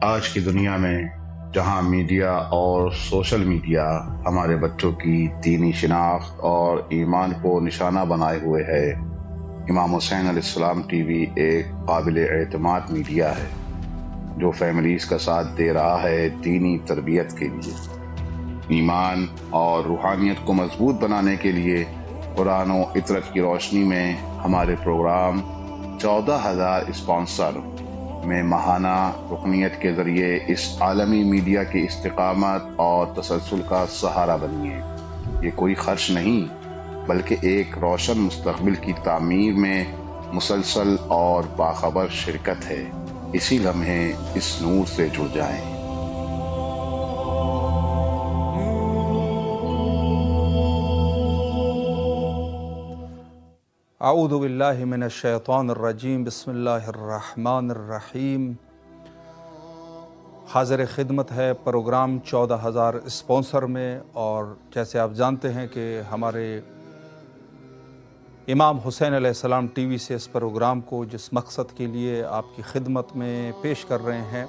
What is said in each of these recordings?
آج کی دنیا میں جہاں میڈیا اور سوشل میڈیا ہمارے بچوں کی دینی شناخت اور ایمان کو نشانہ بنائے ہوئے ہے، امام حسین علیہ السلام ٹی وی ایک قابل اعتماد میڈیا ہے جو فیملیز کا ساتھ دے رہا ہے دینی تربیت کے لیے، ایمان اور روحانیت کو مضبوط بنانے کے لیے۔ قرآن و عطرت کی روشنی میں ہمارے پروگرام 14,000 اسپانسر میں ماہانہ رکنیت کے ذریعے اس عالمی میڈیا کی استقامت اور تسلسل کا سہارا بنیے۔ یہ کوئی خرچ نہیں بلکہ ایک روشن مستقبل کی تعمیر میں مسلسل اور باخبر شرکت ہے۔ اسی لمحے اس نور سے جڑ جائیں۔ اعوذ باللہ من الشیطان الرجیم، بسم اللہ الرحمن الرحیم۔ حاضر خدمت ہے پروگرام 14,000 اسپانسر میں، اور جیسے آپ جانتے ہیں کہ ہمارے امام حسین علیہ السلام ٹی وی سے اس پروگرام کو جس مقصد کے لیے آپ کی خدمت میں پیش کر رہے ہیں،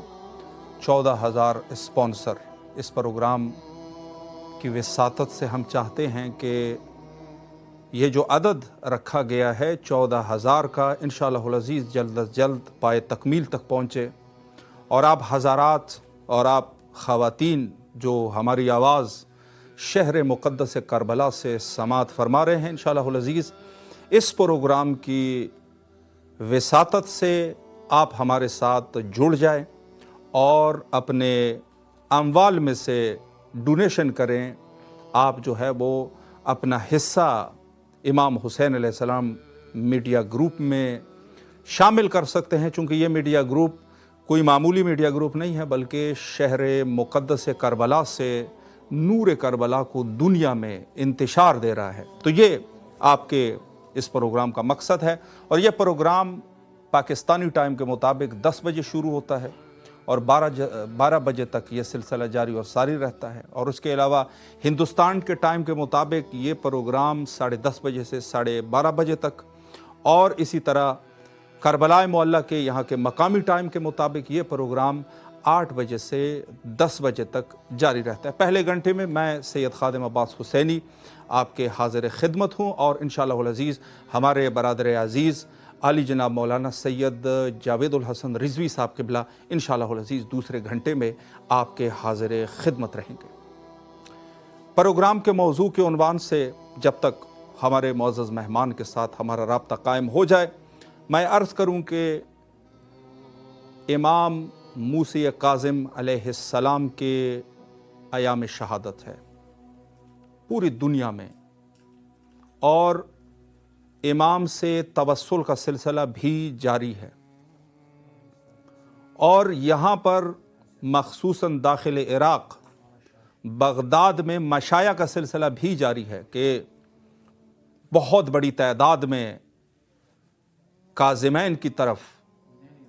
14,000 اسپانسر، اس پروگرام کی وساطت سے ہم چاہتے ہیں کہ یہ جو عدد رکھا گیا ہے 14,000 کا، انشاءاللہ العزیز جلد از جلد پائے تکمیل تک پہنچے، اور آپ حضرات اور آپ خواتین جو ہماری آواز شہر مقدس کربلا سے سماعت فرما رہے ہیں، انشاءاللہ العزیز اس پروگرام کی وساطت سے آپ ہمارے ساتھ جڑ جائیں اور اپنے اموال میں سے ڈونیشن کریں۔ آپ جو ہے وہ اپنا حصہ امام حسین علیہ السلام میڈیا گروپ میں شامل کر سکتے ہیں، چونکہ یہ میڈیا گروپ کوئی معمولی میڈیا گروپ نہیں ہے، بلکہ شہر مقدس کربلا سے نور کربلا کو دنیا میں انتشار دے رہا ہے۔ تو یہ آپ کے اس پروگرام کا مقصد ہے، اور یہ پروگرام پاکستانی ٹائم کے مطابق 10 بجے شروع ہوتا ہے اور 12 بجے تک یہ سلسلہ جاری اور ساری رہتا ہے، اور اس کے علاوہ ہندوستان کے ٹائم کے مطابق یہ پروگرام 10:30 بجے سے 12:30 بجے تک، اور اسی طرح کربلا معلیٰ کے یہاں کے مقامی ٹائم کے مطابق یہ پروگرام 8 بجے سے 10 بجے تک جاری رہتا ہے۔ پہلے گھنٹے میں میں سید خادم عباس حسینی آپ کے حاضر خدمت ہوں، اور انشاءاللہ العزیز ہمارے برادر عزیز عالی جناب مولانا سید جاوید الحسن رضوی صاحب قبلہ انشاءاللہ العزیز دوسرے گھنٹے میں آپ کے حاضر خدمت رہیں گے۔ پروگرام کے موضوع کے عنوان سے جب تک ہمارے معزز مہمان کے ساتھ ہمارا رابطہ قائم ہو جائے، میں عرض کروں کہ امام موسی کاظم علیہ السلام کے ایام شہادت ہے پوری دنیا میں، اور امام سے توسل کا سلسلہ بھی جاری ہے، اور یہاں پر مخصوصاً داخل عراق بغداد میں مشائع کا سلسلہ بھی جاری ہے کہ بہت بڑی تعداد میں کاظمین کی طرف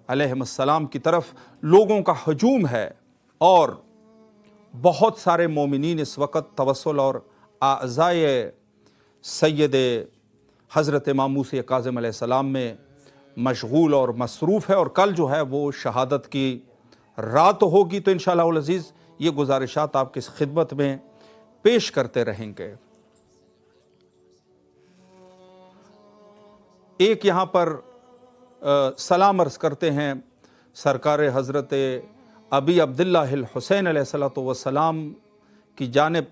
علیہم السلام کی طرف لوگوں کا ہجوم ہے، اور بہت سارے مومنین اس وقت توسل اور اعزائے سید حضرت امام موسی کاظم علیہ السلام میں مشغول اور مصروف ہے، اور کل جو ہے وہ شہادت کی رات ہوگی، تو انشاءاللہ العزیز یہ گزارشات آپ کی خدمت میں پیش کرتے رہیں گے۔ ایک یہاں پر سلام عرض کرتے ہیں سرکار حضرت ابی عبداللہ الحسین علیہ السلام کی جانب،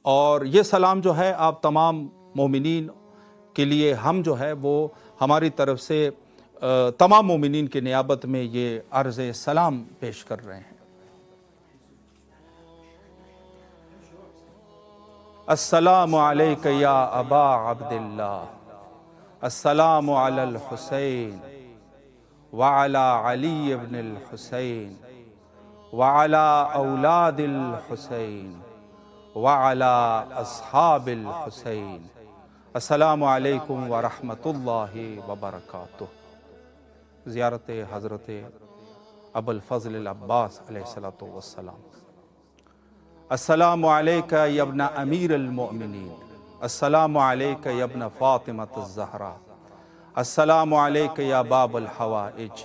اور یہ سلام جو ہے آپ تمام مومنین کے لیے ہم جو ہے وہ ہماری طرف سے تمام مومنین کی نیابت میں یہ عرض سلام پیش کر رہے ہیں۔ السلام علیک یا ابا عبداللہ، السلام علی الحسین وعلی علی ابن الحسین وعلی اولاد الحسین وعلی اصحاب الحسین، السلام علیکم ورحمۃ اللہ وبرکاتہ۔ زیارت حضرت ابو الفضل العباس علیہ السلام۔ السلام علیکہ یا ابن امیر المؤمنین، السلام علیکہ یا ابن فاطمۃ الزہرا، السلام علیکہ یا باب الحوائج،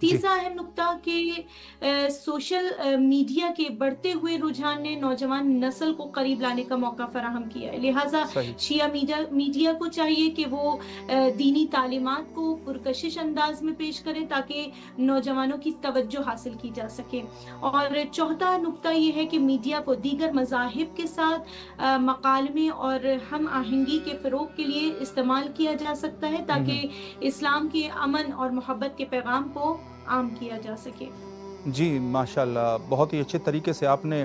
تیسرا اہم نقطہ کہ سوشل میڈیا کے بڑھتے ہوئے رجحان نے نوجوان نسل کو قریب لانے کا موقع فراہم کیا ہے، لہٰذا صحیح، شیعہ میڈیا کو چاہیے کہ وہ دینی تعلیمات کو پرکشش انداز میں پیش کرے تاکہ نوجوانوں کی توجہ حاصل کی جا سکے۔ اور چوتھا نقطہ یہ ہے کہ میڈیا کو دیگر مذاہب کے ساتھ مکالمے اور ہم آہنگی کے فروغ کے لیے استعمال کیا جا سکتا ہے تاکہ اسلام کے امن اور محبت کے پیغام کو عام کیا جا سکے۔ جی ماشاءاللہ، بہت ہی اچھے طریقے سے آپ نے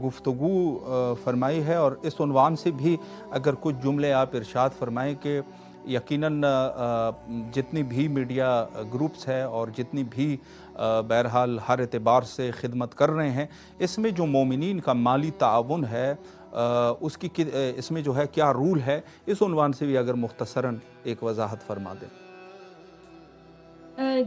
گفتگو فرمائی ہے، اور اس عنوان سے بھی اگر کچھ جملے آپ ارشاد فرمائیں کہ یقیناً جتنی بھی میڈیا گروپس ہے اور جتنی بھی بہرحال ہر اعتبار سے خدمت کر رہے ہیں، اس میں جو مومنین کا مالی تعاون ہے اس میں جو ہے کیا رول ہے، اس عنوان سے بھی اگر مختصراً ایک وضاحت فرما دیں۔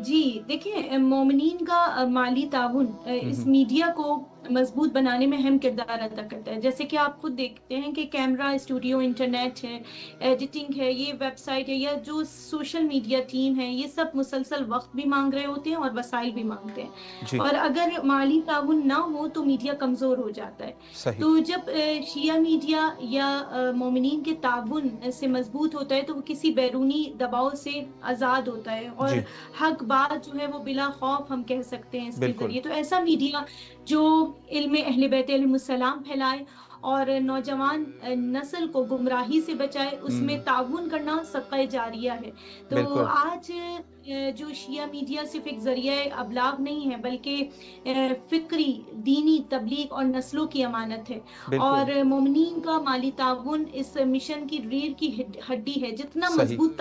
جی دیکھیں، مومنین کا مالی تعاون اس میڈیا کو مضبوط بنانے میں اہم کردار ادا کرتا ہے، جیسے کہ آپ خود دیکھتے ہیں کہ کیمرہ، اسٹوڈیو، انٹرنیٹ ہے، ایڈیٹنگ ہے، یہ ویب سائٹ ہے، یا جو سوشل میڈیا ٹیم ہے، یہ سب مسلسل وقت بھی مانگ رہے ہوتے ہیں اور وسائل بھی مانگتے ہیں، جی اور اگر مالی تعاون نہ ہو تو میڈیا کمزور ہو جاتا ہے۔ صحیح، تو جب شیعہ میڈیا یا مومنین کے تعاون سے مضبوط ہوتا ہے تو وہ کسی بیرونی دباؤ سے آزاد ہوتا ہے، اور جی حق بات جو ہے وہ بلا خوف ہم کہہ سکتے ہیں اس کے بالکل، ذریعے۔ تو ایسا میڈیا جو علم اہل بیت علیہ السلام پھیلائے اور نوجوان نسل کو گمراہی سے بچائے، اس میں تعاون کرنا صدقہ جاریہ ہے۔ تو بالکل، آج جو شیعہ میڈیا صرف ایک ذریعہ ابلاغ نہیں ہے بلکہ فکری، دینی تبلیغ اور نسلوں کی امانت ہے، بالکل، اور مومنین کا مالی تعاون اس مشن کی ریڑھ کی ہڈی ہے۔ جتنا صحیح۔ مضبوط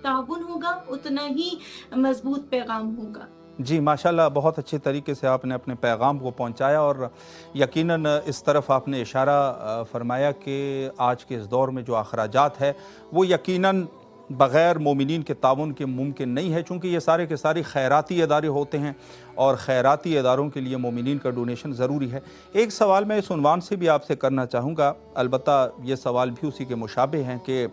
تعاون ہوگا اتنا ہی مضبوط پیغام ہوگا۔ جی ماشاءاللہ، بہت اچھے طریقے سے آپ نے اپنے پیغام کو پہنچایا، اور یقیناً اس طرف آپ نے اشارہ فرمایا کہ آج کے اس دور میں جو اخراجات ہے وہ یقیناً بغیر مومنین کے تعاون کے ممکن نہیں ہے، چونکہ یہ سارے کے سارے خیراتی ادارے ہوتے ہیں، اور خیراتی اداروں کے لیے مومنین کا ڈونیشن ضروری ہے۔ ایک سوال میں اس عنوان سے بھی آپ سے کرنا چاہوں گا، البتہ یہ سوال بھی اسی کے مشابہ ہیں، کہ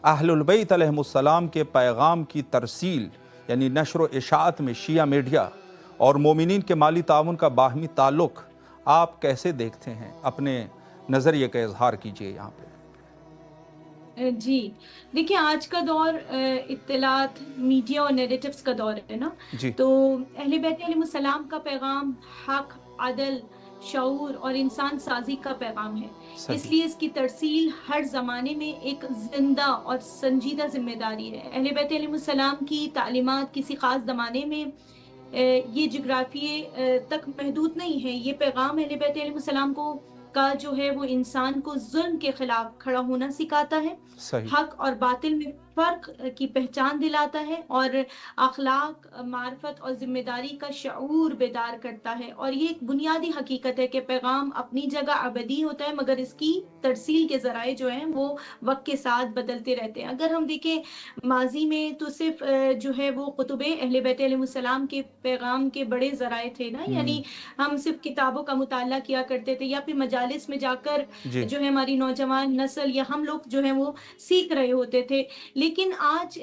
اہل البیت علیہم السلام کے پیغام کی ترسیل یعنی نشر و اشاعت میں شیعہ میڈیا اور مومنین کے مالی تعاون کا باہمی تعلق آپ کیسے دیکھتے ہیں؟ اپنے نظریے کا اظہار کیجئے یہاں پہ۔ جی دیکھیں، آج کا دور اطلاعات، میڈیا اور نیریٹیوز کا دور ہے نا، جی تو اہل بیت علیہ السلام کا پیغام حق، عدل، شعور اور انسان سازی کا پیغام ہے، اس صحیح، لیے اس کی ترسیل ہر زمانے میں ایک زندہ اور سنجیدہ ذمہ داری ہے۔ اہل بیت علیہ السلام کی تعلیمات کسی خاص زمانے میں یہ جغرافیے تک محدود نہیں ہے، یہ پیغام اہل بیت علیہ السلام کا جو ہے وہ انسان کو ظلم کے خلاف کھڑا ہونا سکھاتا ہے، صحیح، حق اور باطل میں فرق کی پہچان دلاتا ہے، اور اخلاق، معرفت اور ذمہ داری کا شعور بیدار کرتا ہے۔ اور یہ ایک بنیادی حقیقت ہے کہ پیغام اپنی جگہ ابدی ہوتا ہے، مگر اس کی ترسیل کے ذرائع جو ہیں وہ وقت کے ساتھ بدلتے رہتے ہیں۔ اگر ہم دیکھیں ماضی میں تو صرف جو ہے وہ کتب اہل بیت علیہ السلام کے پیغام کے بڑے ذرائع تھے نا، یعنی ہم صرف کتابوں کا مطالعہ کیا کرتے تھے، یا پھر مجالس میں جا کر جی جو ہے ہماری نوجوان نسل یا ہم لوگ جو ہیں وہ سیکھ رہے ہوتے تھے۔ لیکن آج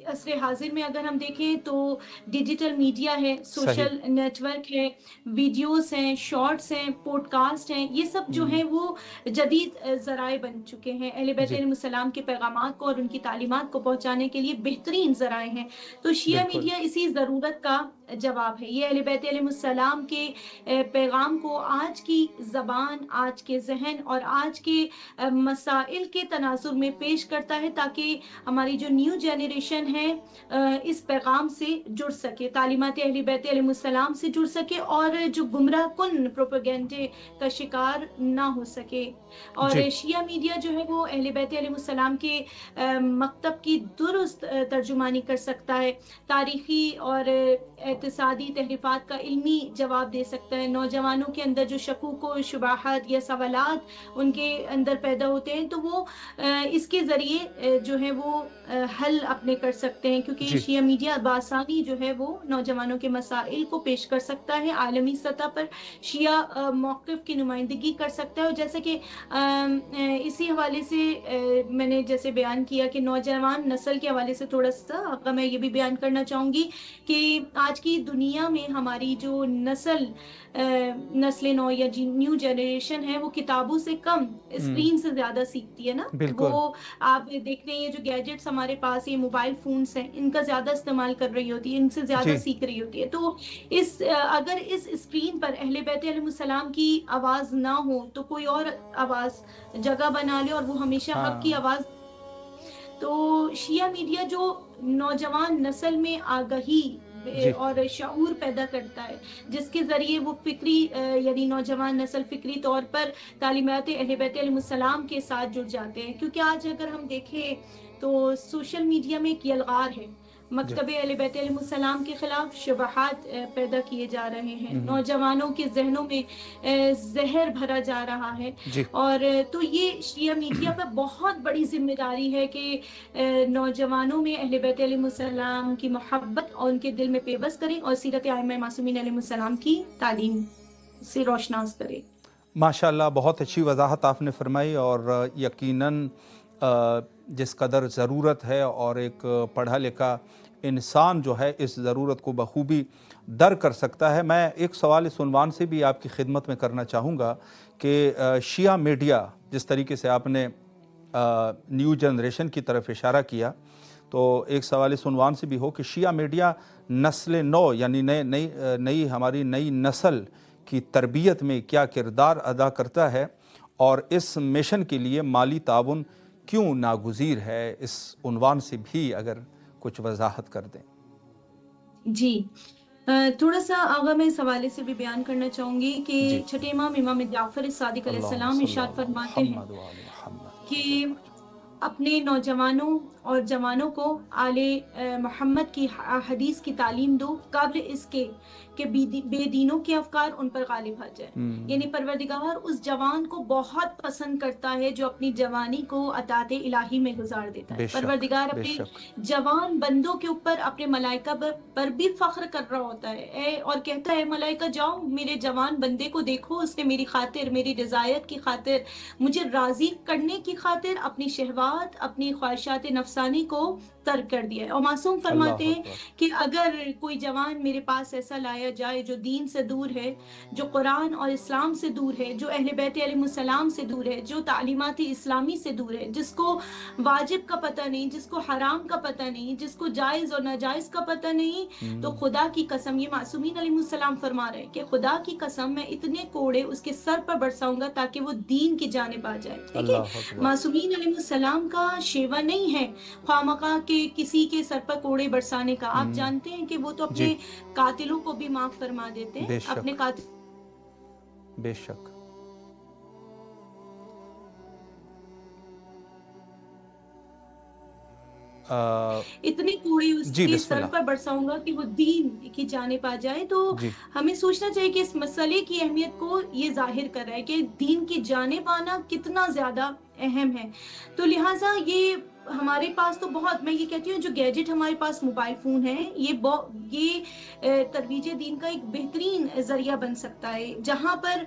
عصر حاضر میں اگر ہم دیکھیں تو ڈیجیٹل میڈیا ہے، سوشل نیٹ ورک ہے، ویڈیوز ہیں، شارٹس ہیں، پوڈ کاسٹ ہیں، یہ سب جو ہیں وہ جدید ذرائع بن چکے ہیں۔ اہل بیت جی علیہ السلام کے پیغامات کو اور ان کی تعلیمات کو پہنچانے کے لیے بہترین ذرائع ہیں۔ تو شیعہ بالکل، میڈیا اسی ضرورت کا جواب ہے۔ یہ اہل بیت علیہ السلام کے پیغام کو آج کی زبان، آج کے ذہن اور آج کے مسائل کے تناظر میں پیش کرتا ہے تاکہ ہماری جو نیو جنریشن ہے اس پیغام سے جڑ سکے، تعلیمات اہل بیت علیہ السلام سے جڑ سکے، اور جو گمراہ کن پروپیگنڈے کا شکار نہ ہو سکے۔ اور جی شیعہ میڈیا جو ہے وہ اہل بیت علیہ السلام کے مکتب کی درست ترجمانی کر سکتا ہے، تاریخی اور اقتصادی تحریفات کا علمی جواب دے سکتا ہے، نوجوانوں کے اندر جو شکوک و شبہات یا سوالات ان کے اندر پیدا ہوتے ہیں تو وہ اس کے ذریعے جو ہے ہے وہ حل اپنے کر سکتے ہیں، کیونکہ جی شیعہ میڈیا بآسانی جو ہے وہ نوجوانوں کے مسائل کو پیش کر سکتا ہے، عالمی سطح پر شیعہ موقف کی نمائندگی کر سکتا ہے. اور جیسے کہ اسی حوالے سے میں نے جیسے بیان کیا کہ نوجوان نسل کے حوالے سے تھوڑا سا میں یہ بھی بیان کرنا چاہوں گی کہ آج کی دنیا میں ہماری جو نسل نو یا نیو جنریشن ہے وہ کتابوں سے کم اسکرین سے زیادہ سیکھتی ہے نا. بالکل وہ آپ دیکھتے ہیں یہ جو گیجٹس ہمارے پاس، یہ موبائل فونز ہیں، ان کا زیادہ استعمال کر رہی ہوتی ہے، ان سے زیادہ جی سیکھ رہی ہوتی ہے. تو اگر اس اسکرین پر اہل بیت علیہ السلام کی آواز نہ ہو تو کوئی اور آواز جگہ بنا لے اور وہ ہمیشہ حق کی ہاں آواز. تو شیعہ میڈیا جو نوجوان نسل میں آگہی جی اور شعور پیدا کرتا ہے، جس کے ذریعے وہ فکری یعنی نوجوان نسل فکری طور پر تعلیمات اہل بیت علیہ السلام کے ساتھ جڑ جاتے ہیں. کیونکہ آج اگر ہم دیکھیں تو سوشل میڈیا میں ایک یلغار ہے، جی مکتب اہل بیت علیہ السلام کے خلاف شبہات پیدا کیے جا رہے ہیں، نوجوانوں کے ذہنوں میں زہر بھرا جا رہا ہے. جی اور تو یہ شیعہ میڈیا پر بہت بڑی ذمہ داری ہے کہ نوجوانوں میں اہل بیت علیہ السلام کی محبت اور ان کے دل میں پیوست کریں اور سیرت ائمہ معصومین علیہ السلام کی تعلیم سے روشناس کریں. ماشاءاللہ بہت اچھی وضاحت آپ نے فرمائی، اور یقیناً جس قدر ضرورت ہے اور ایک پڑھا لکھا انسان جو ہے اس ضرورت کو بخوبی در کر سکتا ہے. میں ایک سوال اس عنوان سے بھی آپ کی خدمت میں کرنا چاہوں گا کہ شیعہ میڈیا جس طریقے سے آپ نے نیو جنریشن کی طرف اشارہ کیا، تو ایک سوال اس عنوان سے بھی ہو کہ شیعہ میڈیا نسل نو یعنی نئی ہماری نئی نسل کی تربیت میں کیا کردار ادا کرتا ہے، اور اس مشن کے لیے مالی تعاون کیوں ناگزیر ہے؟ اس عنوان سے بھی اگر کچھ وضاحت کر دیں. جی تھوڑا سا آغا میں اس حوالے سے بھی بیان کرنا چاہوں گی کہ جی چھٹے امام جعفر صادق علیہ اللہم السلام صلی ارشاد علی فرماتے ہیں محمد وآل محمد. کہ اپنے نوجوانوں اور جوانوں کو آل محمد کی حدیث کی تعلیم دو، قبل اس کے کہ بے دینوں کے افکار ان پر غالب آ جائے. یعنی پروردگار اس جوان کو بہت پسند کرتا ہے جو اپنی جوانی کو اطاعت الہی میں گزار دیتا ہے. بے شک پروردگار بے اپنے شک جوان بندوں کے اوپر اپنے ملائکہ پر بھی فخر کر رہا ہوتا ہے اور کہتا ہے ملائکہ جاؤ میرے جوان بندے کو دیکھو، اس نے میری خاطر، میری رضایت کی خاطر، مجھے راضی کرنے کی خاطر اپنی شہوات، اپنی خواہشات نفسانی کو ترک کر دیا ہے. اور معصوم فرماتے اللہ ہیں اکبر. کہ اگر کوئی جوان میرے پاس ایسا لایا جائے جو دین سے دور ہے، جو قرآن اور اسلام سے دور ہے، جو اہل بیت علیہ السلام سے دور ہے، جو تعلیمات اسلامی سے دور ہے، جس کو واجب کا پتہ نہیں، جس کو حرام کا پتہ نہیں، جس کو جائز اور ناجائز کا پتہ نہیں، تو خدا کی قسم، یہ معصومین علیہ السلام فرما رہے ہیں کہ خدا کی قسم میں اتنے کوڑے اس کے سر پر برساؤں گا تاکہ وہ دین کی جانب آ جائے. ٹھیک ہے، اللہ اکبر. معصومین علیہ السلام کا شیوا نہیں ہے خواہ کے کسی کے سر پر کوڑے برسانے کا. آپ جانتے ہیں کہ وہ تو جی اپنے قاتلوں کو بھی معاف فرما دیتے ہیں. بے اپنے شک قاتل بے شک. اتنے کوڑے اس جی کے بسم سر اللہ. پر برساؤں گا کہ وہ دین کی جانب آ جائے. تو جی ہمیں سوچنا چاہیے کہ اس مسئلے کی اہمیت کو یہ ظاہر کر رہا ہے کہ دین کی جانب آنا کتنا زیادہ اہم ہے. تو لہٰذا یہ ہمارے پاس تو بہت، میں یہ کہتی ہوں جو گیجٹ ہمارے پاس موبائل فون ہے، یہ ترویج دین کا ایک بہترین ذریعہ بن سکتا ہے، جہاں پر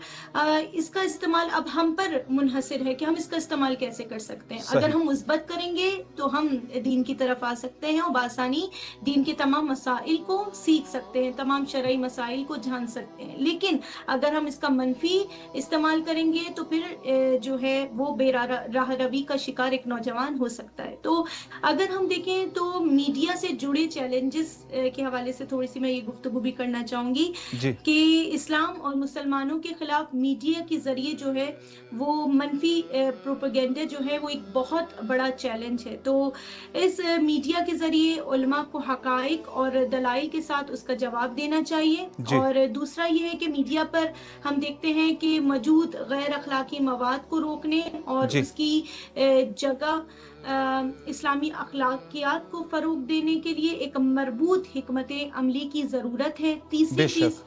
اس کا استعمال اب ہم پر منحصر ہے کہ ہم اس کا استعمال کیسے کر سکتے ہیں. اگر صحیح. ہم مثبت کریں گے تو ہم دین کی طرف آ سکتے ہیں اور بآسانی دین کے تمام مسائل کو سیکھ سکتے ہیں، تمام شرعی مسائل کو جان سکتے ہیں. لیکن اگر ہم اس کا منفی استعمال کریں گے تو پھر جو ہے وہ بے راہ روی کا شکار ایک نوجوان ہو سکتا ہے. تو اگر ہم دیکھیں تو میڈیا سے جڑے چیلنجز کے حوالے سے تھوڑی سی میں یہ گفتگو بھی کرنا چاہوں گی جی کہ اسلام اور مسلمانوں کے خلاف میڈیا کے ذریعے جو ہے وہ منفی پروپیگنڈا جو ہے وہ ایک بہت بڑا چیلنج ہے. تو اس میڈیا کے ذریعے علماء کو حقائق اور دلائل کے ساتھ اس کا جواب دینا چاہیے. جی اور دوسرا یہ ہے کہ میڈیا پر ہم دیکھتے ہیں کہ موجود غیر اخلاقی مواد کو روکنے اور جی اس کی جگہ اسلامی اخلاقیات کو فروغ دینے کے لیے ایک مربوط حکمت عملی کی ضرورت ہے۔ تیسری چیز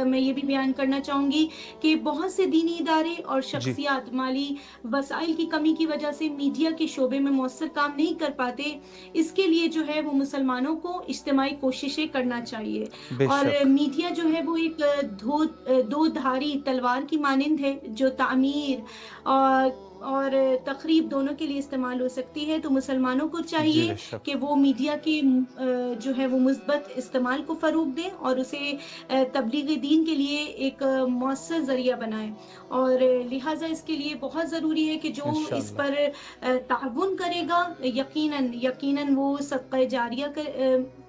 میں یہ بھی بیان کرنا چاہوں گی کہ بہت سے دینی ادارے اور شخصیات مالی وسائل کی کمی کی وجہ سے میڈیا کے شعبے میں مؤثر کام نہیں کر پاتے۔ اس کے لیے جو ہے وہ مسلمانوں کو اجتماعی کوششیں کرنا چاہیے، اور میڈیا جو ہے وہ ایک دو دھاری تلوار کی مانند ہے جو تعمیر اور تخریب دونوں کے لیے استعمال ہو سکتی ہے۔ تو مسلمانوں کو چاہیے کہ وہ میڈیا کے جو ہے وہ مثبت استعمال کو فروغ دیں اور اسے تبلیغ دین کے لیے ایک مؤثر ذریعہ بنائیں، اور لہٰذا اس کے لیے بہت ضروری ہے کہ جو اس پر تعاون کرے گا یقیناً وہ صدقہ جاریہ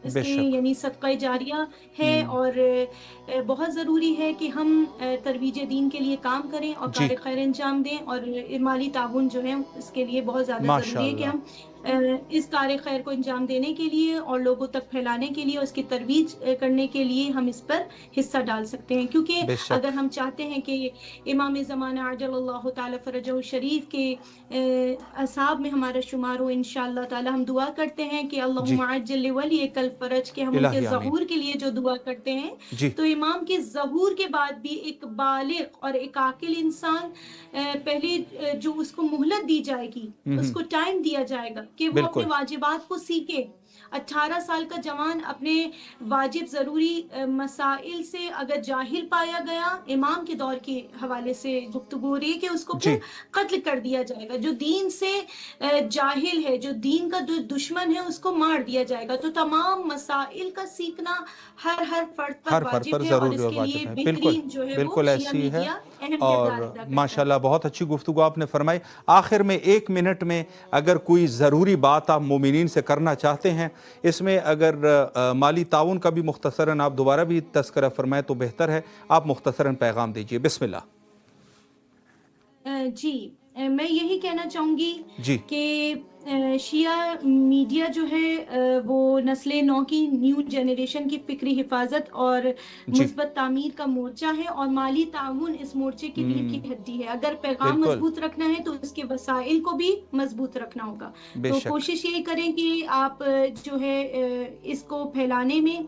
اس کے یعنی صدقہ جاریہ ہے، اور بہت ضروری ہے کہ ہم ترویج دین کے لیے کام کریں اور کار خیر انجام دیں، اور مالی تعاون جو ہے اس کے لیے بہت زیادہ ضروری ہے کہ ہم اس کار خیر کو انجام دینے کے لیے اور لوگوں تک پھیلانے کے لیے اور اس کی ترویج کرنے کے لیے ہم اس پر حصہ ڈال سکتے ہیں، کیونکہ اگر ہم چاہتے ہیں کہ امام زمانہ عجل اللہ تعالی فرجہ شریف کے اصحاب میں ہمارا شمار ہو، انشاءاللہ تعالی ہم دعا کرتے ہیں کہ اللہم عجل لولیک الفرج، کہ ہم ان کے ظہور کے لیے جو دعا کرتے ہیں تو امام کے ظہور کے بعد بھی ایک بالغ اور ایک عاقل انسان پہلے جو اس کو مہلت دی جائے گی، اس کو ٹائم دیا جائے گا کہ وہ اپنے واجبات کو سیکھے۔ 18 سال کا جوان اپنے واجب ضروری مسائل سے اگر جاہل پایا گیا، امام کے دور کے حوالے سے گفتگو ہو رہی ہے کہ اس کو پھر قتل کر دیا جائے گا۔ جو دین سے جاہل ہے، جو دین کا دشمن ہے، اس کو مار دیا جائے گا۔ تو تمام مسائل کا سیکھنا ہر فرد پر واجب ہے، اور اس کے لیے بہترین جو ہے وہ شیعہ میڈیا اہم کردار ادا کرتا ہے۔ ماشاءاللہ بہت اچھی گفتگو آپ نے فرمائی۔ آخر میں 1 منٹ میں اگر کوئی ضروری بات آپ مومنین سے کرنا چاہتے ہیں، اس میں اگر مالی تعاون کا بھی مختصراً آپ دوبارہ بھی تذکرہ فرمائیں تو بہتر ہے۔ آپ مختصراً پیغام دیجئے، بسم اللہ۔ جی میں یہی کہنا چاہوں گی کہ شیعہ میڈیا جو ہے وہ نسل نو کی نیو جنریشن کی فکری حفاظت اور مثبت تعمیر کا مورچہ ہے، اور مالی تعاون اس مورچے کی ریڑھ کی ہڈی ہے۔ اگر پیغام مضبوط رکھنا ہے تو اس کے وسائل کو بھی مضبوط رکھنا ہوگا۔ تو کوشش یہی کریں کہ آپ جو ہے اس کو پھیلانے میں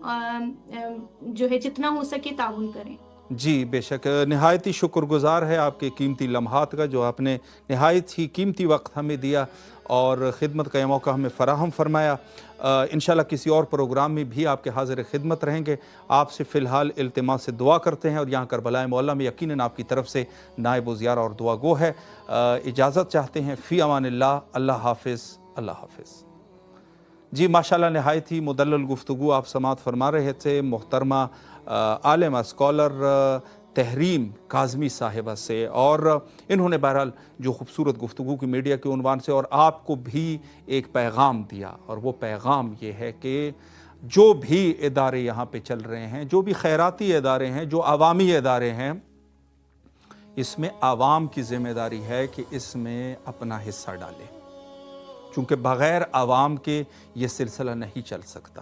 جو ہے جتنا ہو سکے تعاون کریں۔ جی بے شک، نہایت ہی شکر گزار ہے آپ کے قیمتی لمحات کا، جو آپ نے نہایت ہی قیمتی وقت ہمیں دیا اور خدمت کا یہ موقع ہمیں فراہم فرمایا۔ انشاءاللہ کسی اور پروگرام میں بھی آپ کے حاضر خدمت رہیں گے۔ آپ سے فی الحال التماس سے دعا کرتے ہیں، اور یہاں کربلا معلیٰ میں یقیناً آپ کی طرف سے نائب و زیارہ اور دعا گو ہے۔ اجازت چاہتے ہیں، فی امان اللہ، اللہ حافظ، اللہ حافظ۔ جی ماشاءاللہ نہایت ہی مدلل گفتگو آپ سماعت فرما رہے تھے محترمہ عالمہ اسکالر تحریم کاظمی صاحبہ سے، اور انہوں نے بہرحال جو خوبصورت گفتگو کی میڈیا کے عنوان سے اور آپ کو بھی ایک پیغام دیا، اور وہ پیغام یہ ہے کہ جو بھی ادارے یہاں پہ چل رہے ہیں، جو بھی خیراتی ادارے ہیں، جو عوامی ادارے ہیں، اس میں عوام کی ذمہ داری ہے کہ اس میں اپنا حصہ ڈالے، چونکہ بغیر عوام کے یہ سلسلہ نہیں چل سکتا۔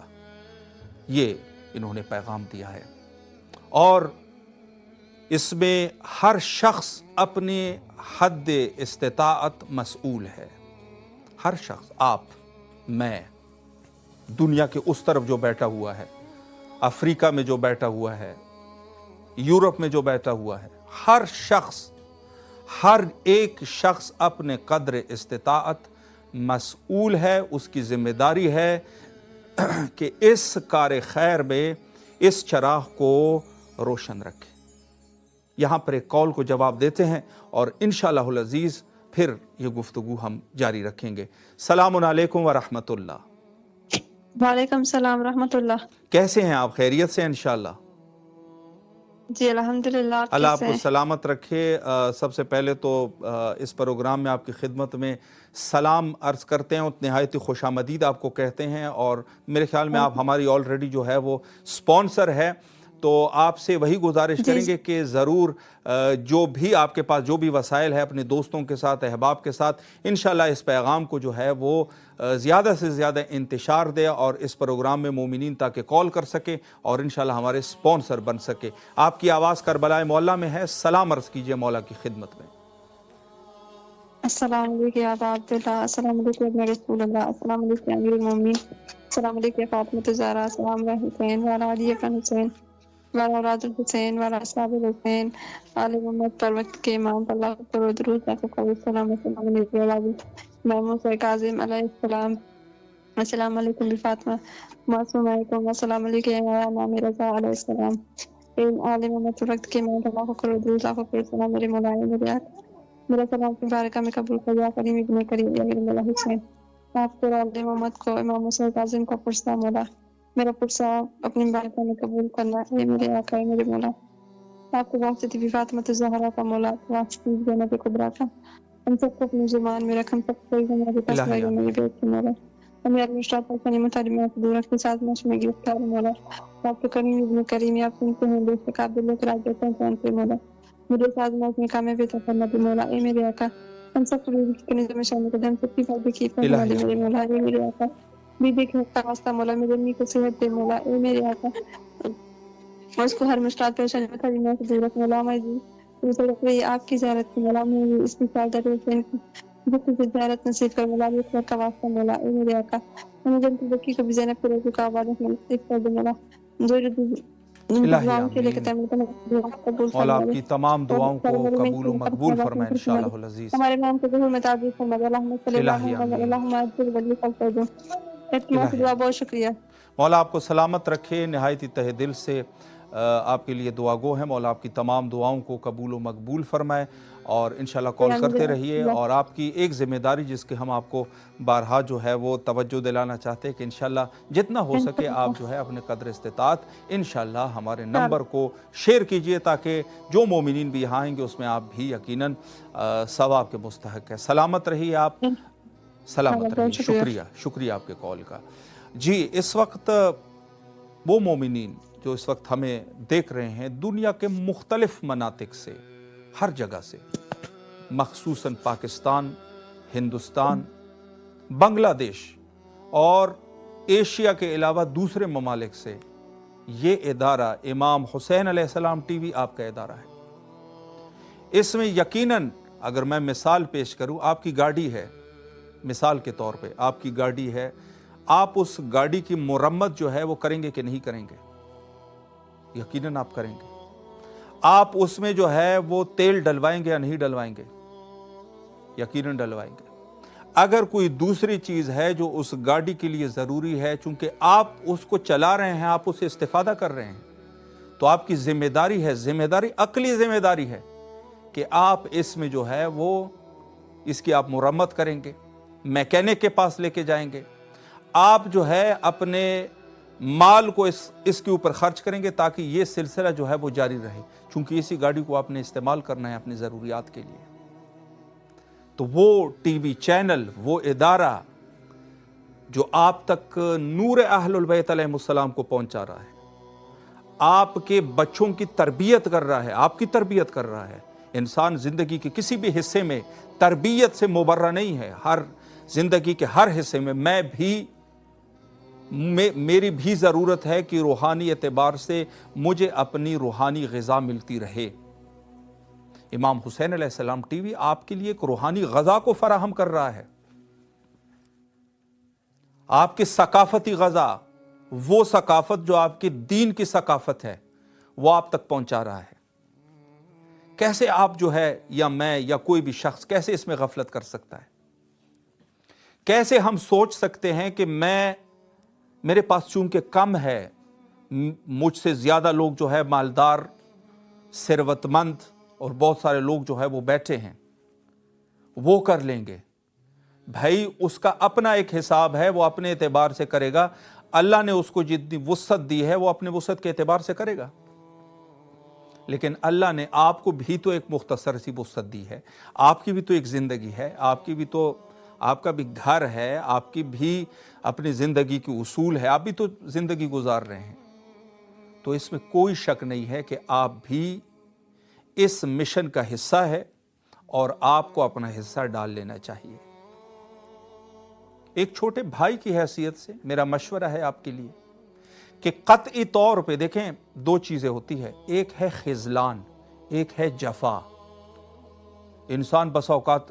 یہ انہوں نے پیغام دیا ہے، اور اس میں ہر شخص اپنے حد استطاعت مسئول ہے۔ ہر شخص، آپ، میں، دنیا کے اس طرف جو بیٹھا ہوا ہے، افریقہ میں جو بیٹھا ہوا ہے، یورپ میں جو بیٹھا ہوا ہے، ہر ایک شخص اپنے قدر استطاعت مسئول ہے۔ اس کی ذمہ داری ہے کہ اس کار خیر میں اس چراغ کو روشن رکھے۔ یہاں پر ایک کال کو جواب دیتے ہیں، اور انشاءاللہ العزیز پھر یہ گفتگو ہم جاری رکھیں گے۔ السلام علیکم ورحمۃ اللہ۔ وعلیکم السلام ورحمۃ اللہ۔ کیسے ہیں آپ؟ خیریت سے انشاءاللہ؟ جی الحمدللہ۔ اللہ آپ کو سلامت رکھے۔ سب سے پہلے تو اس پروگرام میں آپ کی خدمت میں سلام عرض کرتے ہیں، اور نہایت ہی خوش آمدید آپ کو کہتے ہیں، اور میرے خیال میں آپ ہماری آلریڈی جو ہے وہ سپانسر ہے، تو آپ سے وہی گزارش کریں گے کہ ضرور جو بھی آپ کے پاس جو بھی وسائل ہے، اپنے دوستوں کے ساتھ، احباب کے ساتھ انشاءاللہ اس پیغام کو جو ہے وہ زیادہ سے زیادہ انتشار دے، اور اس پروگرام میں مومنین تاکہ کال کر سکے اور انشاءاللہ ہمارے سپانسر بن سکے۔ آپ کی آواز کربلا معلیٰ میں ہے، سلام عرض کیجئے مولا کی خدمت میں۔ السلام علیکم یا ابا عبداللہ، السلام علیکم ابن رسول اللہ، السلام علیکم امیر المومنین، السلام علیکم یا فاطمۃ الزہرا، السلام علی حسین وعلی علی ابن حسین وعلی اولاد الحسین وعلی اصحاب الحسین، آل محمد پر وقت کے امام پر اللہ پر و درود آپ کو السلام السلام علیکم امام موسیٰ کاظم علیہ السلام، السلام علیکم بفاطمہ معصوم علیکم، السلام علیکم یا امام رضا علیہ السلام، آل محمد پر وقت کے امام پر اللہ پر و درود آپ کو السلام میرے مولا میرے آقا، میرا سلام کی بارکہ میں قبول کر یا کریم ابن کریم یا میرے مولا حسین، آپ کو آل محمد کو امام موسیٰ کاظم کا پرسہ مولا میرا پرسہ اپنی بارکہ میں قبول کرنا اے میرے آقا اے میرے مولا، آپ کو واسطہ بی فاطمۃ الزہرا کا مولا واسطہ زینب کبریٰ کا، ہم سب کو اپنی زبان میں رکھ، ہم سب کو میرے پاس الہی لگے میرے بیت کے مولا، ہمیں اپنی اشراف پر کنی متعلمات دور رکھنے ساتھ مشم میں گرفتار مولا، آپ کو کریم ابن کریم آپ سنتے ہیں بے شک آپ دلوں کے راج دیتے ہیں کونتے مولا، مجھے ساتھ موت میں کامیابی عطا فرما دے مولا اے میرے آقا، ہم سب کو بیوی کی کنیزوں میں شامل کر دے، ہم سب کی فائدے کی پہنچا دے الہی میرے آمین مولا اے میرے آقا، بیوی کے حق کا واسطہ مولا میرے امی کو صحت دے مولا اے میرے آقا، اور اس کو ہر مشکلات پریشانی میں خالی سے دور رکھ مولا، ہماری سڑک رہی آپ کی زیارت کی مولا، ہمیں اس کی سعادت حسین کی جس سے زیارت نصیب کر مولا، اس کا واسطہ مولا اے میرے آقا، ہمیں جنت البقیع کو بھی زینب کے روزے کا آباد نصیب کر دے مولا، جو الہی دعاؤں کے لے کے آمین تعمیر کرنا قبول مولا فرما آپ دے، کی تمام دعاؤں کو قبول و مقبول فرمائے انشاءاللہ ہمارے العزیز۔ امام کے ظہور میں تعبیر فرما دے، اللہم صلی اللہ الہی محمد آمین اللہم عجل ولی کر دو، اعتماد کی الہی دعا آمین۔ بہت شکریہ۔ مولا آپ کو سلامت رکھے، نہایت ہی تہ دل سے آپ کے لیے دعا گو ہیں، مولا آپ کی تمام دعاؤں کو قبول و مقبول فرمائے، اور انشاءاللہ کال کرتے رہیے، اور آپ کی ایک ذمہ داری جس کے ہم آپ کو بارہا جو ہے وہ توجہ دلانا چاہتے ہیں کہ انشاءاللہ جتنا ہو سکے آپ جو ہے اپنے قدر استطاعت انشاءاللہ ہمارے نمبر کو شیئر کیجئے، تاکہ جو مومنین بھی یہاں آئیں گے اس میں آپ بھی یقیناً ثواب کے مستحق ہیں۔ سلامت رہیے آپ، سلامت رہیے، بہت شکریہ۔ شکریہ آپ کے کال کا۔ جی اس وقت وہ مومنین جو اس وقت ہمیں دیکھ رہے ہیں دنیا کے مختلف مناطق سے، ہر جگہ سے، مخصوصاً پاکستان، ہندوستان، بنگلہ دیش اور ایشیا کے علاوہ دوسرے ممالک سے، یہ ادارہ امام حسین علیہ السلام ٹی وی آپ کا ادارہ ہے۔ اس میں یقیناً اگر میں مثال پیش کروں، آپ کی گاڑی ہے، مثال کے طور پہ آپ کی گاڑی ہے، آپ اس گاڑی کی مرمت جو ہے وہ کریں گے کہ نہیں کریں گے؟ یقیناً آپ کریں گے۔ آپ اس میں جو ہے وہ تیل ڈلوائیں گے یا نہیں ڈلوائیں گے؟ یقیناً ڈلوائیں گے۔ اگر کوئی دوسری چیز ہے جو اس گاڑی کے لیے ضروری ہے، چونکہ آپ اس کو چلا رہے ہیں، آپ اسے استفادہ کر رہے ہیں، تو آپ کی ذمہ داری ہے، ذمہ داری عقلی ذمہ داری ہے کہ آپ اس میں جو ہے وہ اس کی آپ مرمت کریں گے، میکینک کے پاس لے کے جائیں گے، آپ جو ہے اپنے مال کو اس کے اوپر خرچ کریں گے تاکہ یہ سلسلہ جو ہے وہ جاری رہے، چونکہ اسی گاڑی کو آپ نے استعمال کرنا ہے اپنی ضروریات کے لیے۔ تو وہ ٹی وی چینل، وہ ادارہ جو آپ تک نور اہل البیت علیہ السلام کو پہنچا رہا ہے، آپ کے بچوں کی تربیت کر رہا ہے، آپ کی تربیت کر رہا ہے۔ انسان زندگی کے کسی بھی حصے میں تربیت سے مبرہ نہیں ہے، ہر زندگی کے ہر حصے میں میری بھی ضرورت ہے کہ روحانی اعتبار سے مجھے اپنی روحانی غذا ملتی رہے۔ امام حسین علیہ السلام ٹی وی آپ کے لیے ایک روحانی غذا کو فراہم کر رہا ہے، آپ کی ثقافتی غذا، وہ ثقافت جو آپ کی دین کی ثقافت ہے وہ آپ تک پہنچا رہا ہے۔ کیسے آپ جو ہے یا میں یا کوئی بھی شخص کیسے اس میں غفلت کر سکتا ہے؟ کیسے ہم سوچ سکتے ہیں کہ میرے پاس چونکہ کم ہے، مجھ سے زیادہ لوگ جو ہے مالدار، ثروت مند اور بہت سارے لوگ جو ہے وہ بیٹھے ہیں، وہ کر لیں گے۔ بھائی اس کا اپنا ایک حساب ہے، وہ اپنے اعتبار سے کرے گا، اللہ نے اس کو جتنی وسعت دی ہے وہ اپنے وسعت کے اعتبار سے کرے گا، لیکن اللہ نے آپ کو بھی تو ایک مختصر سی وسعت دی ہے، آپ کی بھی تو ایک زندگی ہے، آپ کا بھی گھر ہے، آپ کی بھی اپنی زندگی کی اصول ہے، آپ بھی تو زندگی گزار رہے ہیں۔ تو اس میں کوئی شک نہیں ہے کہ آپ بھی اس مشن کا حصہ ہے اور آپ کو اپنا حصہ ڈال لینا چاہیے۔ ایک چھوٹے بھائی کی حیثیت سے میرا مشورہ ہے آپ کے لیے کہ قطعی طور پہ دیکھیں، دو چیزیں ہوتی ہے، ایک ہے خذلان، ایک ہے جفا۔ انسان بسا اوقات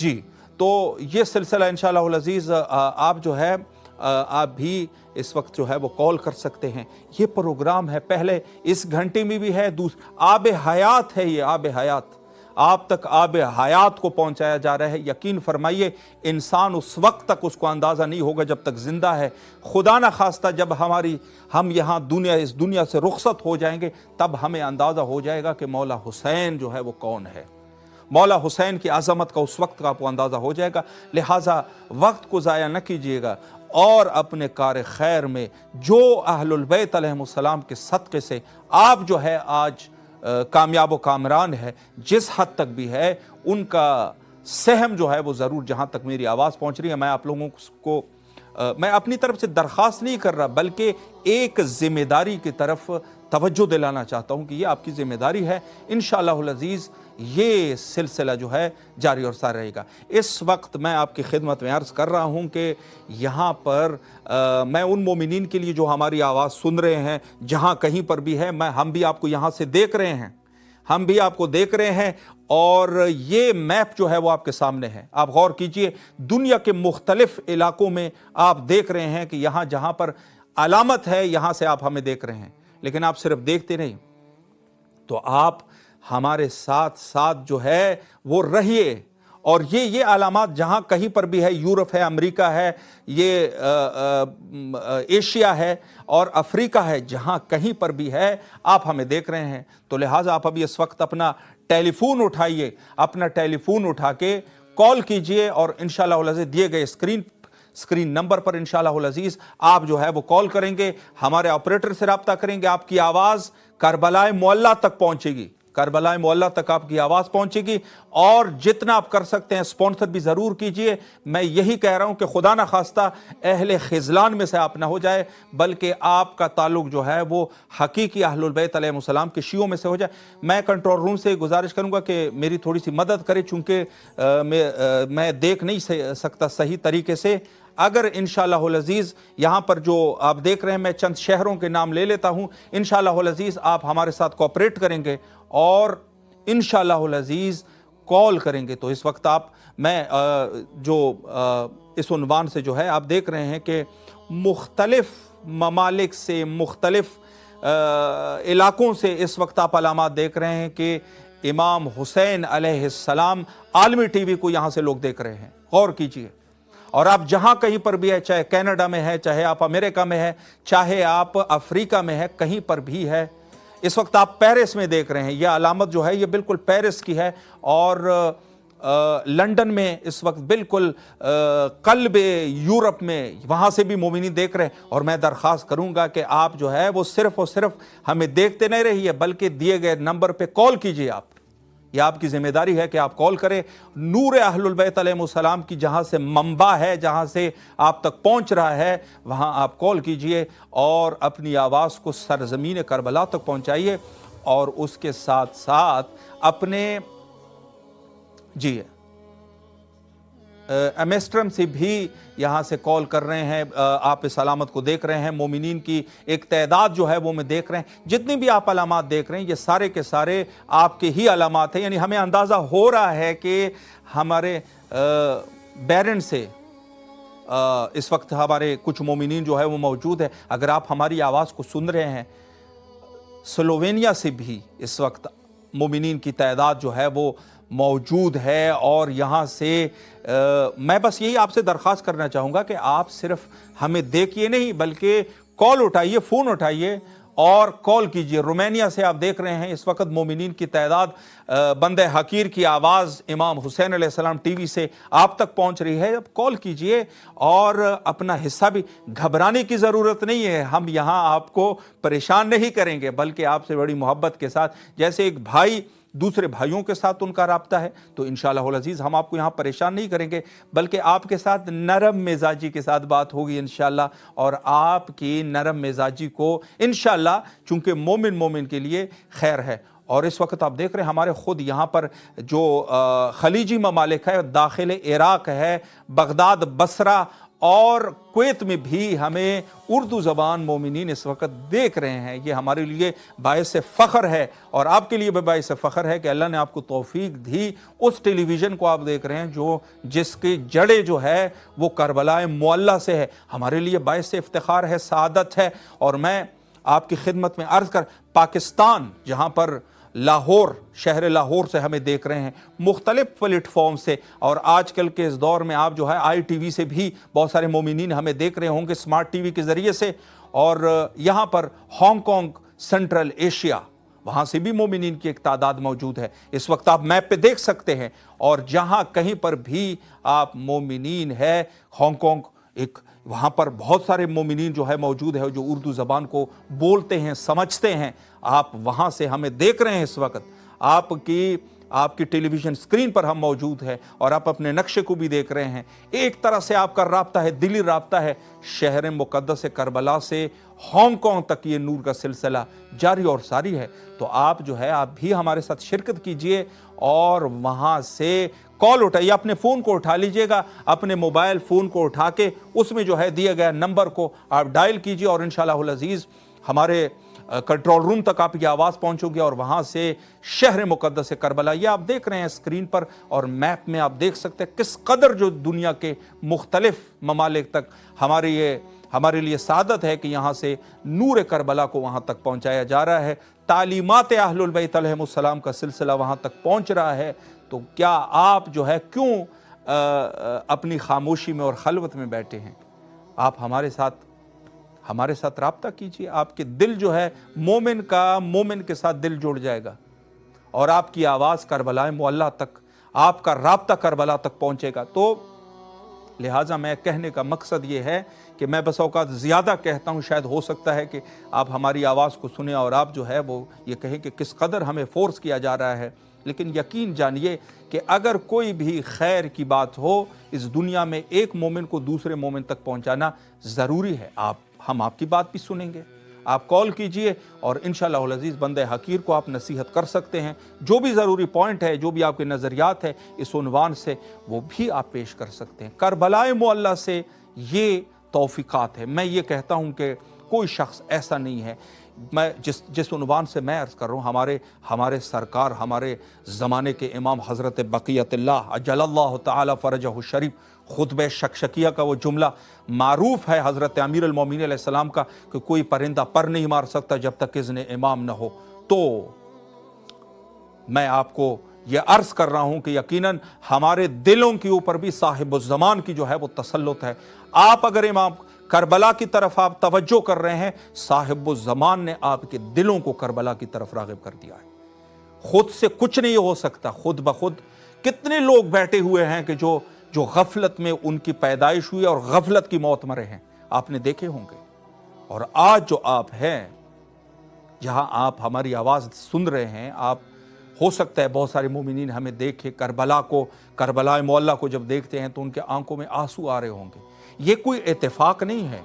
جی تو یہ سلسلہ انشاءاللہ العزیز آپ جو ہے آپ بھی اس وقت جو ہے وہ کال کر سکتے ہیں. یہ پروگرام ہے پہلے اس گھنٹے میں بھی ہے, آب حیات ہے, یہ آب حیات آپ تک آب حیات کو پہنچایا جا رہا ہے. یقین فرمائیے انسان اس وقت تک اس کو اندازہ نہیں ہوگا جب تک زندہ ہے. خدا نہ خواستہ جب ہم یہاں اس دنیا سے رخصت ہو جائیں گے تب ہمیں اندازہ ہو جائے گا کہ مولا حسین جو ہے وہ کون ہے. مولا حسین کی عظمت کا اس وقت کا آپ کو اندازہ ہو جائے گا. لہٰذا وقت کو ضائع نہ کیجیے گا اور اپنے کار خیر میں جو اہل البیت علیہم السلام کے صدقے سے آپ جو ہے آج کامیاب و کامران ہے, جس حد تک بھی ہے ان کا سہم جو ہے وہ ضرور, جہاں تک میری آواز پہنچ رہی ہے میں آپ لوگوں کو میں اپنی طرف سے درخواست نہیں کر رہا بلکہ ایک ذمہ داری کی طرف توجہ دلانا چاہتا ہوں کہ یہ آپ کی ذمہ داری ہے. انشاءاللہ العزیز یہ سلسلہ جو ہے جاری اور ساری رہے گا. اس وقت میں آپ کی خدمت میں عرض کر رہا ہوں کہ یہاں پر میں ان مومنین کے لیے جو ہماری آواز سن رہے ہیں جہاں کہیں پر بھی ہے, ہم بھی آپ کو یہاں سے دیکھ رہے ہیں, اور یہ میپ جو ہے وہ آپ کے سامنے ہے. آپ غور کیجئے, دنیا کے مختلف علاقوں میں آپ دیکھ رہے ہیں کہ یہاں جہاں پر علامت ہے یہاں سے آپ ہمیں دیکھ رہے ہیں, لیکن آپ صرف دیکھتے نہیں تو آپ ہمارے ساتھ ساتھ جو ہے وہ رہیے. اور یہ علامات جہاں کہیں پر بھی ہے, یورپ ہے, امریکہ ہے, یہ ایشیا ہے اور افریقہ ہے, جہاں کہیں پر بھی ہے آپ ہمیں دیکھ رہے ہیں. تو لہٰذا آپ ابھی اس وقت اپنا ٹیلی فون اٹھا کے کال کیجئے اور انشاءاللہ العزیز دیے گئے اسکرین نمبر پر انشاءاللہ العزیز آپ جو ہے وہ کال کریں گے, ہمارے آپریٹر سے رابطہ کریں گے. آپ کی آواز کربلا معلیٰ تک پہنچے گی, کربلا معلیٰ تک آپ کی آواز پہنچے گی. اور جتنا آپ کر سکتے ہیں اسپانسر بھی ضرور کیجئے. میں یہی کہہ رہا ہوں کہ خدا نہ خواستہ اہل خذلان میں سے آپ نہ ہو جائے بلکہ آپ کا تعلق جو ہے وہ حقیقی اہل البیت علیہ السلام کے شیعوں میں سے ہو جائے. میں کنٹرول روم سے گزارش کروں گا کہ میری تھوڑی سی مدد کرے, چونکہ میں دیکھ نہیں سکتا صحیح طریقے سے. اگر انشاءاللہ العزیز یہاں پر جو آپ دیکھ رہے ہیں میں چند شہروں کے نام لے لیتا ہوں, انشاءاللہ العزیز آپ ہمارے ساتھ کوآپریٹ کریں گے اور انشاءاللہ العزیز کال کریں گے. تو اس وقت میں جو اس عنوان سے جو ہے آپ دیکھ رہے ہیں کہ مختلف ممالک سے, مختلف علاقوں سے اس وقت آپ علامات دیکھ رہے ہیں کہ امام حسین علیہ السلام عالمی ٹی وی کو یہاں سے لوگ دیکھ رہے ہیں. غور کیجئے. اور آپ جہاں کہیں پر بھی ہے, چاہے کینیڈا میں ہے, چاہے آپ امریکہ میں ہے, چاہے آپ افریقہ میں ہے, کہیں پر بھی ہے. اس وقت آپ پیرس میں دیکھ رہے ہیں, یہ علامت جو ہے یہ بالکل پیرس کی ہے. اور لنڈن میں اس وقت بالکل قلب یورپ میں وہاں سے بھی مومنین دیکھ رہے ہیں. اور میں درخواست کروں گا کہ آپ جو ہے وہ صرف اور صرف ہمیں دیکھتے نہیں رہیے بلکہ دیے گئے نمبر پہ کال کیجئے. یہ آپ کی ذمہ داری ہے کہ آپ کال کریں. نور اہل البیت علیہ السلام کی جہاں سے منبع ہے, جہاں سے آپ تک پہنچ رہا ہے, وہاں آپ کال کیجئے اور اپنی آواز کو سرزمین کربلا تک پہنچائیے. اور اس کے ساتھ ساتھ اپنے ایمسٹرم سے بھی یہاں سے کال کر رہے ہیں. آپ اس علامت کو دیکھ رہے ہیں, مومنین کی ایک تعداد جو ہے وہ میں دیکھ رہے ہیں. جتنی بھی آپ علامات دیکھ رہے ہیں یہ سارے کے سارے آپ کے ہی علامات ہیں. یعنی ہمیں اندازہ ہو رہا ہے کہ ہمارے بیرن سے اس وقت ہمارے کچھ مومنین جو ہے وہ موجود ہے. اگر آپ ہماری آواز کو سن رہے ہیں, سلووینیا سے بھی اس وقت مومنین کی تعداد جو ہے وہ موجود ہے. اور یہاں سے میں بس یہی آپ سے درخواست کرنا چاہوں گا کہ آپ صرف ہمیں دیکھیے نہیں بلکہ کال اٹھائیے, فون اٹھائیے اور کال کیجئے. رومانیہ سے آپ دیکھ رہے ہیں اس وقت مومنین کی تعداد, بندہ حقیر کی آواز امام حسین علیہ السلام ٹی وی سے آپ تک پہنچ رہی ہے. اب کال کیجئے اور اپنا حصہ بھی, گھبرانے کی ضرورت نہیں ہے. ہم یہاں آپ کو پریشان نہیں کریں گے بلکہ آپ سے بڑی محبت کے ساتھ, جیسے ایک بھائی دوسرے بھائیوں کے ساتھ ان کا رابطہ ہے, تو انشاءاللہ العزیز ہم آپ کو یہاں پریشان نہیں کریں گے بلکہ آپ کے ساتھ نرم مزاجی کے ساتھ بات ہوگی انشاءاللہ. اور آپ کی نرم مزاجی کو انشاءاللہ, چونکہ مومن کے لیے خیر ہے. اور اس وقت آپ دیکھ رہے ہیں ہمارے خود یہاں پر جو خلیجی ممالک ہے, داخل عراق ہے, بغداد, بصرہ اور کویت میں بھی ہمیں اردو زبان مومنین اس وقت دیکھ رہے ہیں. یہ ہمارے لیے باعث فخر ہے اور آپ کے لیے بھی باعث فخر ہے کہ اللہ نے آپ کو توفیق دی. اس ٹیلی ویژن کو آپ دیکھ رہے ہیں جس کی جڑیں جو ہے وہ کربلا معلیٰ سے ہے. ہمارے لیے باعث افتخار ہے, سعادت ہے. اور میں آپ کی خدمت میں عرض پاکستان جہاں پر لاہور, شہر لاہور سے ہمیں دیکھ رہے ہیں, مختلف پلیٹ فارم سے, اور آج کل کے اس دور میں آپ جو ہے آئی ٹی وی سے بھی بہت سارے مومنین ہمیں دیکھ رہے ہوں گے, سمارٹ ٹی وی کے ذریعے سے. اور یہاں پر ہانگ کانگ, سینٹرل ایشیا, وہاں سے بھی مومنین کی ایک تعداد موجود ہے. اس وقت آپ میپ پہ دیکھ سکتے ہیں, اور جہاں کہیں پر بھی آپ مومنین ہے, ہانگ کانگ وہاں پر بہت سارے مومنین جو ہے موجود ہے جو اردو زبان کو بولتے ہیں, سمجھتے ہیں. آپ وہاں سے ہمیں دیکھ رہے ہیں اس وقت, آپ کی ٹیلی ویژن سکرین پر ہم موجود ہیں, اور آپ اپنے نقشے کو بھی دیکھ رہے ہیں. ایک طرح سے آپ کا رابطہ ہے, دلی رابطہ ہے, شہر مقدس کربلا سے ہانگ کانگ تک یہ نور کا سلسلہ جاری اور ساری ہے. تو آپ جو ہے آپ بھی ہمارے ساتھ شرکت کیجئے, اور وہاں سے کال اٹھائیے, اپنے فون کو اٹھا لیجئے گا, اپنے موبائل فون کو اٹھا کے اس میں جو ہے دیے گئے نمبر کو آپ ڈائل کیجئے, اور انشاءاللہ العزیز ہمارے کنٹرول روم تک آپ کی آواز پہنچو گی, اور وہاں سے شہر مقدس کربلا, یہ آپ دیکھ رہے ہیں اسکرین پر, اور میپ میں آپ دیکھ سکتے ہیں کس قدر جو دنیا کے مختلف ممالک تک ہمارے لیے سعادت ہے کہ یہاں سے نور کربلا کو وہاں تک پہنچایا جا رہا ہے. تعلیمات اہل البیت علیہم السلام کا سلسلہ وہاں تک پہنچ رہا ہے. تو کیا آپ جو ہے کیوں اپنی خاموشی میں اور خلوت میں بیٹھے ہیں؟ آپ ہمارے ساتھ رابطہ کیجئے. آپ کے دل جو ہے مومن کے ساتھ دل جڑ جائے گا, اور آپ کی آواز کربلا معلیٰ تک, آپ کا رابطہ کربلا تک پہنچے گا. تو لہٰذا میں کہنے کا مقصد یہ ہے کہ میں بس اوقات زیادہ کہتا ہوں, شاید ہو سکتا ہے کہ آپ ہماری آواز کو سنیں اور آپ جو ہے وہ یہ کہیں کہ کس قدر ہمیں فورس کیا جا رہا ہے. لیکن یقین جانیے کہ اگر کوئی بھی خیر کی بات ہو اس دنیا میں, ایک مومن کو دوسرے مومن تک پہنچانا ضروری ہے. ہم آپ کی بات بھی سنیں گے. آپ کال کیجئے, اور انشاءاللہ العزیز بندہ حقیر کو آپ نصیحت کر سکتے ہیں. جو بھی ضروری پوائنٹ ہے, جو بھی آپ کے نظریات ہیں اس عنوان سے, وہ بھی آپ پیش کر سکتے ہیں. کربلا معلیٰ سے یہ توفیقات ہے. میں یہ کہتا ہوں کہ کوئی شخص ایسا نہیں ہے. میں جس عنوان سے میں عرض کر رہا ہوں, ہمارے سرکار, ہمارے زمانے کے امام حضرت بقیت اللہ عجل اللہ تعالی فرجہ الشریف, خطبہ شکشکیہ کا وہ جملہ معروف ہے حضرت امیر المومنین علیہ السلام کا کہ کوئی پرندہ پر نہیں مار سکتا جب تک اذن امام نہ ہو. تو میں آپ کو یہ عرض کر رہا ہوں کہ یقیناً ہمارے دلوں کے اوپر بھی صاحب الزمان کی جو ہے وہ تسلط ہے. آپ اگر امام کربلا کی طرف آپ توجہ کر رہے ہیں, صاحب الزمان نے آپ کے دلوں کو کربلا کی طرف راغب کر دیا ہے. خود سے کچھ نہیں ہو سکتا. خود بخود کتنے لوگ بیٹھے ہوئے ہیں کہ جو غفلت میں ان کی پیدائش ہوئی اور غفلت کی موت مرے ہیں, آپ نے دیکھے ہوں گے. اور آج جو آپ ہیں, جہاں آپ ہماری آواز سن رہے ہیں, آپ ہو سکتا ہے بہت سارے مومنین ہمیں دیکھے کربلا معلیٰ کو جب دیکھتے ہیں تو ان کے آنکھوں میں آنسو آ رہے ہوں گے. یہ کوئی اتفاق نہیں ہے.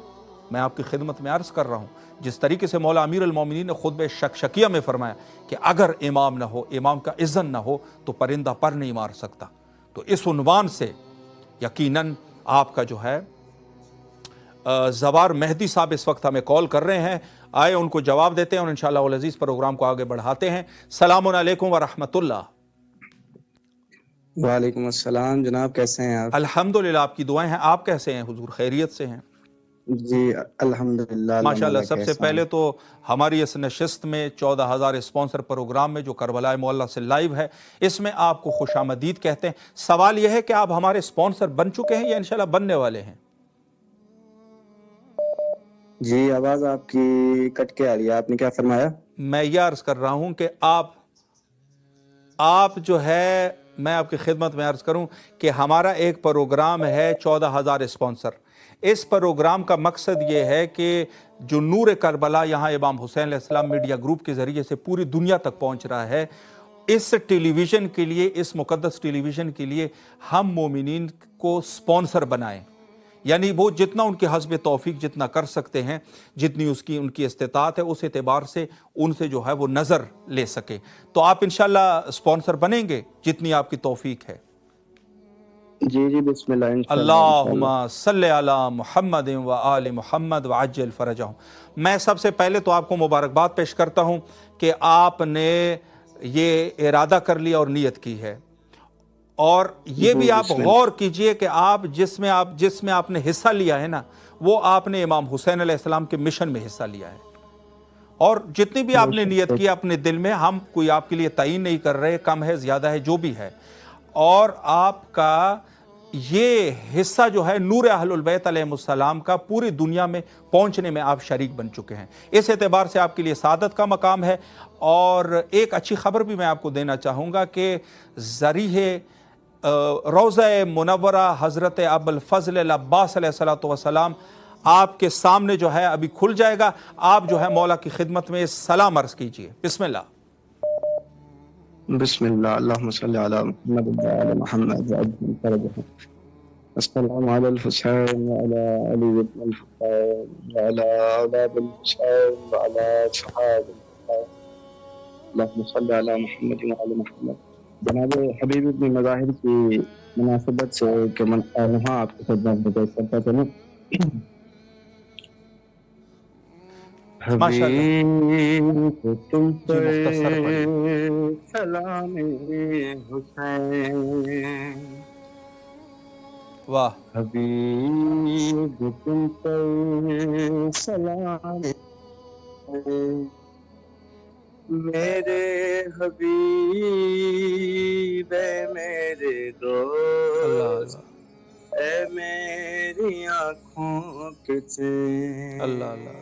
میں آپ کی خدمت میں عرض کر رہا ہوں, جس طریقے سے مولا امیر المومنین نے خطبہ شکشکیہ میں فرمایا کہ اگر امام نہ ہو, امام کا اذن نہ ہو, تو پرندہ پر نہیں مار سکتا. تو اس عنوان سے یقیناً آپ کا جو ہے زوار مہدی صاحب اس وقت ہمیں کال کر رہے ہیں. آئے ان کو جواب دیتے ہیں اور انشاءاللہ العزیز پروگرام کو آگے بڑھاتے ہیں. السلام علیکم ورحمۃ اللہ. وعلیکم السلام جناب, کیسے ہیں آپ؟ الحمدللہ, آپ کی دعائیں ہیں. آپ کیسے ہیں حضور, خیریت سے ہیں؟ جی الحمدللہ. ماشاءاللہ. سب سے پہلے تو ہماری اس نشست میں 14,000 اسپانسر پروگرام میں جو کربلا معلیٰ سے لائیو ہے, اس میں آپ کو خوش آمدید کہتے ہیں. سوال یہ ہے کہ آپ ہمارے اسپانسر بن چکے ہیں یا انشاءاللہ بننے والے ہیں؟ جی آواز آپ کی کٹ کے آ رہی ہے, آپ نے کیا فرمایا؟ میں یہ عرض کر رہا ہوں کہ آپ جو ہے, میں آپ کی خدمت میں عرض کروں کہ ہمارا ایک پروگرام ہے 14,000 اسپانسر. اس پروگرام کا مقصد یہ ہے کہ جو نور کربلا یہاں امام حسین علیہ السلام میڈیا گروپ کے ذریعے سے پوری دنیا تک پہنچ رہا ہے, اس ٹیلی ویژن کے لیے, اس مقدس ٹیلی ویژن کے لیے ہم مومنین کو سپانسر بنائیں. یعنی وہ جتنا ان کے حسب توفیق جتنا کر سکتے ہیں, جتنی ان کی استطاعت ہے, اس اعتبار سے ان سے جو ہے وہ نظر لے سکے. تو آپ انشاءاللہ سپانسر بنیں گے جتنی آپ کی توفیق ہے. جی بسم اللہ انشاءاللہ اللہم صلی علی محمد و آل محمد وعجل فرجہم۔ میں سب سے پہلے تو آپ کو مبارکباد پیش کرتا ہوں کہ آپ نے یہ ارادہ کر لیا اور نیت کی ہے، اور یہ بھی آپ غور کیجئے کہ آپ جس میں آپ نے حصہ لیا ہے نا، وہ آپ نے امام حسین علیہ السلام کے مشن میں حصہ لیا ہے، اور جتنی بھی آپ نے نیت کی اپنے دل میں، ہم کوئی آپ کے لیے تعین نہیں کر رہے، کم ہے زیادہ ہے جو بھی ہے، اور آپ کا یہ حصہ جو ہے نور اہل البیت علیہ السلام کا پوری دنیا میں پہنچنے میں آپ شریک بن چکے ہیں۔ اس اعتبار سے آپ کے لیے سعادت کا مقام ہے۔ اور ایک اچھی خبر بھی میں آپ کو دینا چاہوں گا کہ ذریعہ روضہ منورہ حضرت ابو الفضل العباس علیہ السلام آپ کے سامنے جو ہے ابھی کھل جائے گا۔ آپ جو ہے مولا کی خدمت میں سلام عرض کیجئے۔ بسم اللہ۔ بسم اللہ اللہم صلی علی محمد وعلی محمد وعجل فرجہم۔ السلام علی الحسین وعلی علی بن الحسین وعلی اولاد الحسین وعلی صحاب الحسین، اللہم صلی علی محمد وعلی محمد۔ جناب حبیب ابن مظاہر کی مناسبت سے کہ وہاں آپ کی خدمت میں پیش کرتا چلوں۔ حبیب تم پر سلام حسین، واہ، حبیب تم پر سلام حسین، میرے حبیب اے میرے دوست، اے میری آنکھوں کے چین، اللہ اللہ،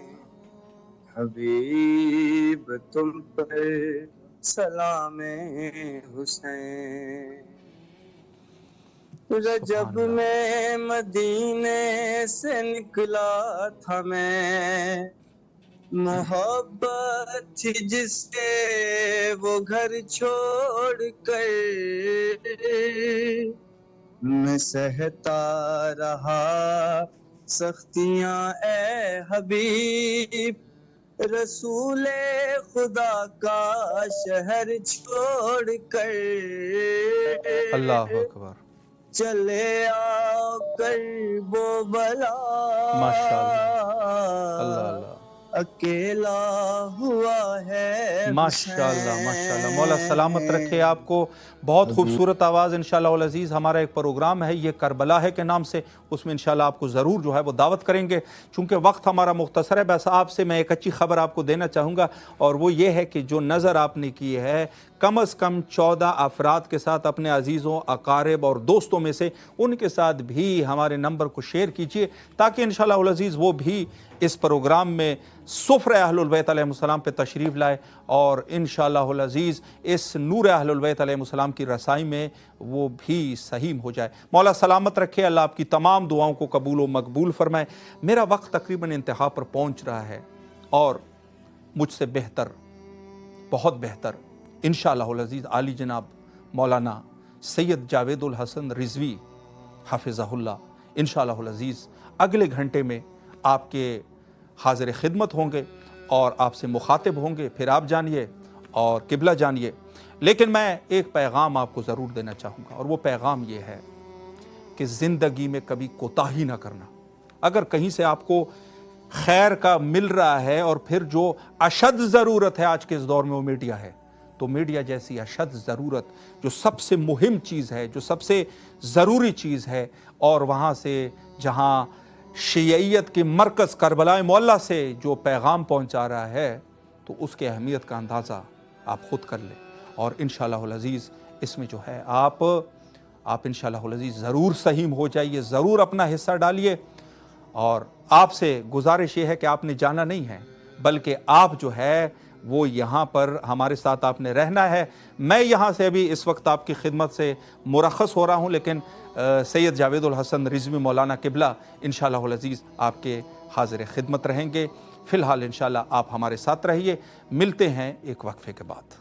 حبیب تم پر سلام حسین، رجب میں مدینے سے نکلا تھا میں، محبت تھی جس سے وہ گھر چھوڑ کر، میں سہتا رہا سختیاں اے حبیب، رسول خدا کا شہر چھوڑ کر، اللہ اکبر، چلے آؤ کر وہ بلا، ماشاءاللہ، اللہ اللہ، اکیلا ہوا ہے ماشاءاللہ ماشاءاللہ، مولا سلامت رکھے آپ کو۔ بہت خوبصورت آواز انشاءاللہ العزیز۔ ہمارا ایک پروگرام ہے یہ کربلا ہے کے نام سے، اس میں انشاءاللہ آپ کو ضرور جو ہے وہ دعوت کریں گے۔ چونکہ وقت ہمارا مختصر ہے، بس آپ سے میں ایک اچھی خبر آپ کو دینا چاہوں گا، اور وہ یہ ہے کہ جو نظر آپ نے کی ہے کم از کم 14 افراد کے ساتھ، اپنے عزیزوں، اقارب اور دوستوں میں سے ان کے ساتھ بھی ہمارے نمبر کو شیئر کیجئے، تاکہ انشاءاللہ العزیز وہ بھی اس پروگرام میں سفر اہل البیت علیہ السلام پہ تشریف لائے، اور انشاءاللہ العزیز اس نور اہل البیت علیہ السلام کی رسائی میں وہ بھی سہیم ہو جائے۔ مولا سلامت رکھے، اللہ آپ کی تمام دعاؤں کو قبول و مقبول فرمائے۔ میرا وقت تقریباً انتہا پر پہنچ رہا ہے، اور مجھ سے بہتر، بہت بہتر انشاءاللہ العزیز عالی جناب مولانا سید جاوید الحسن رضوی حفظہ اللہ انشاءاللہ العزیز اگلے گھنٹے میں آپ کے حاضر خدمت ہوں گے اور آپ سے مخاطب ہوں گے، پھر آپ جانیے اور قبلہ جانیے۔ لیکن میں ایک پیغام آپ کو ضرور دینا چاہوں گا، اور وہ پیغام یہ ہے کہ زندگی میں کبھی کوتاہی نہ کرنا۔ اگر کہیں سے آپ کو خیر کا مل رہا ہے، اور پھر جو اشد ضرورت ہے آج کے اس دور میں وہ میڈیا ہے، تو میڈیا جیسی اشد ضرورت جو سب سے مہم چیز ہے، جو سب سے ضروری چیز ہے، اور وہاں سے جہاں شیعیت کے مرکز کربلا معلیٰ سے جو پیغام پہنچا رہا ہے، تو اس کے اہمیت کا اندازہ آپ خود کر لیں، اور انشاءاللہ العزیز اس میں جو ہے آپ انشاءاللہ العزیز ضرور سہیم ہو جائیے، ضرور اپنا حصہ ڈالیے۔ اور آپ سے گزارش یہ ہے کہ آپ نے جانا نہیں ہے، بلکہ آپ جو ہے وہ یہاں پر ہمارے ساتھ آپ نے رہنا ہے۔ میں یہاں سے ابھی اس وقت آپ کی خدمت سے مرخص ہو رہا ہوں، لیکن سید جاوید الحسن رضوی مولانا قبلہ انشاءاللہ العزیز آپ کے حاضر خدمت رہیں گے۔ فی الحال انشاءاللہ آپ ہمارے ساتھ رہیے، ملتے ہیں ایک وقفے کے بعد۔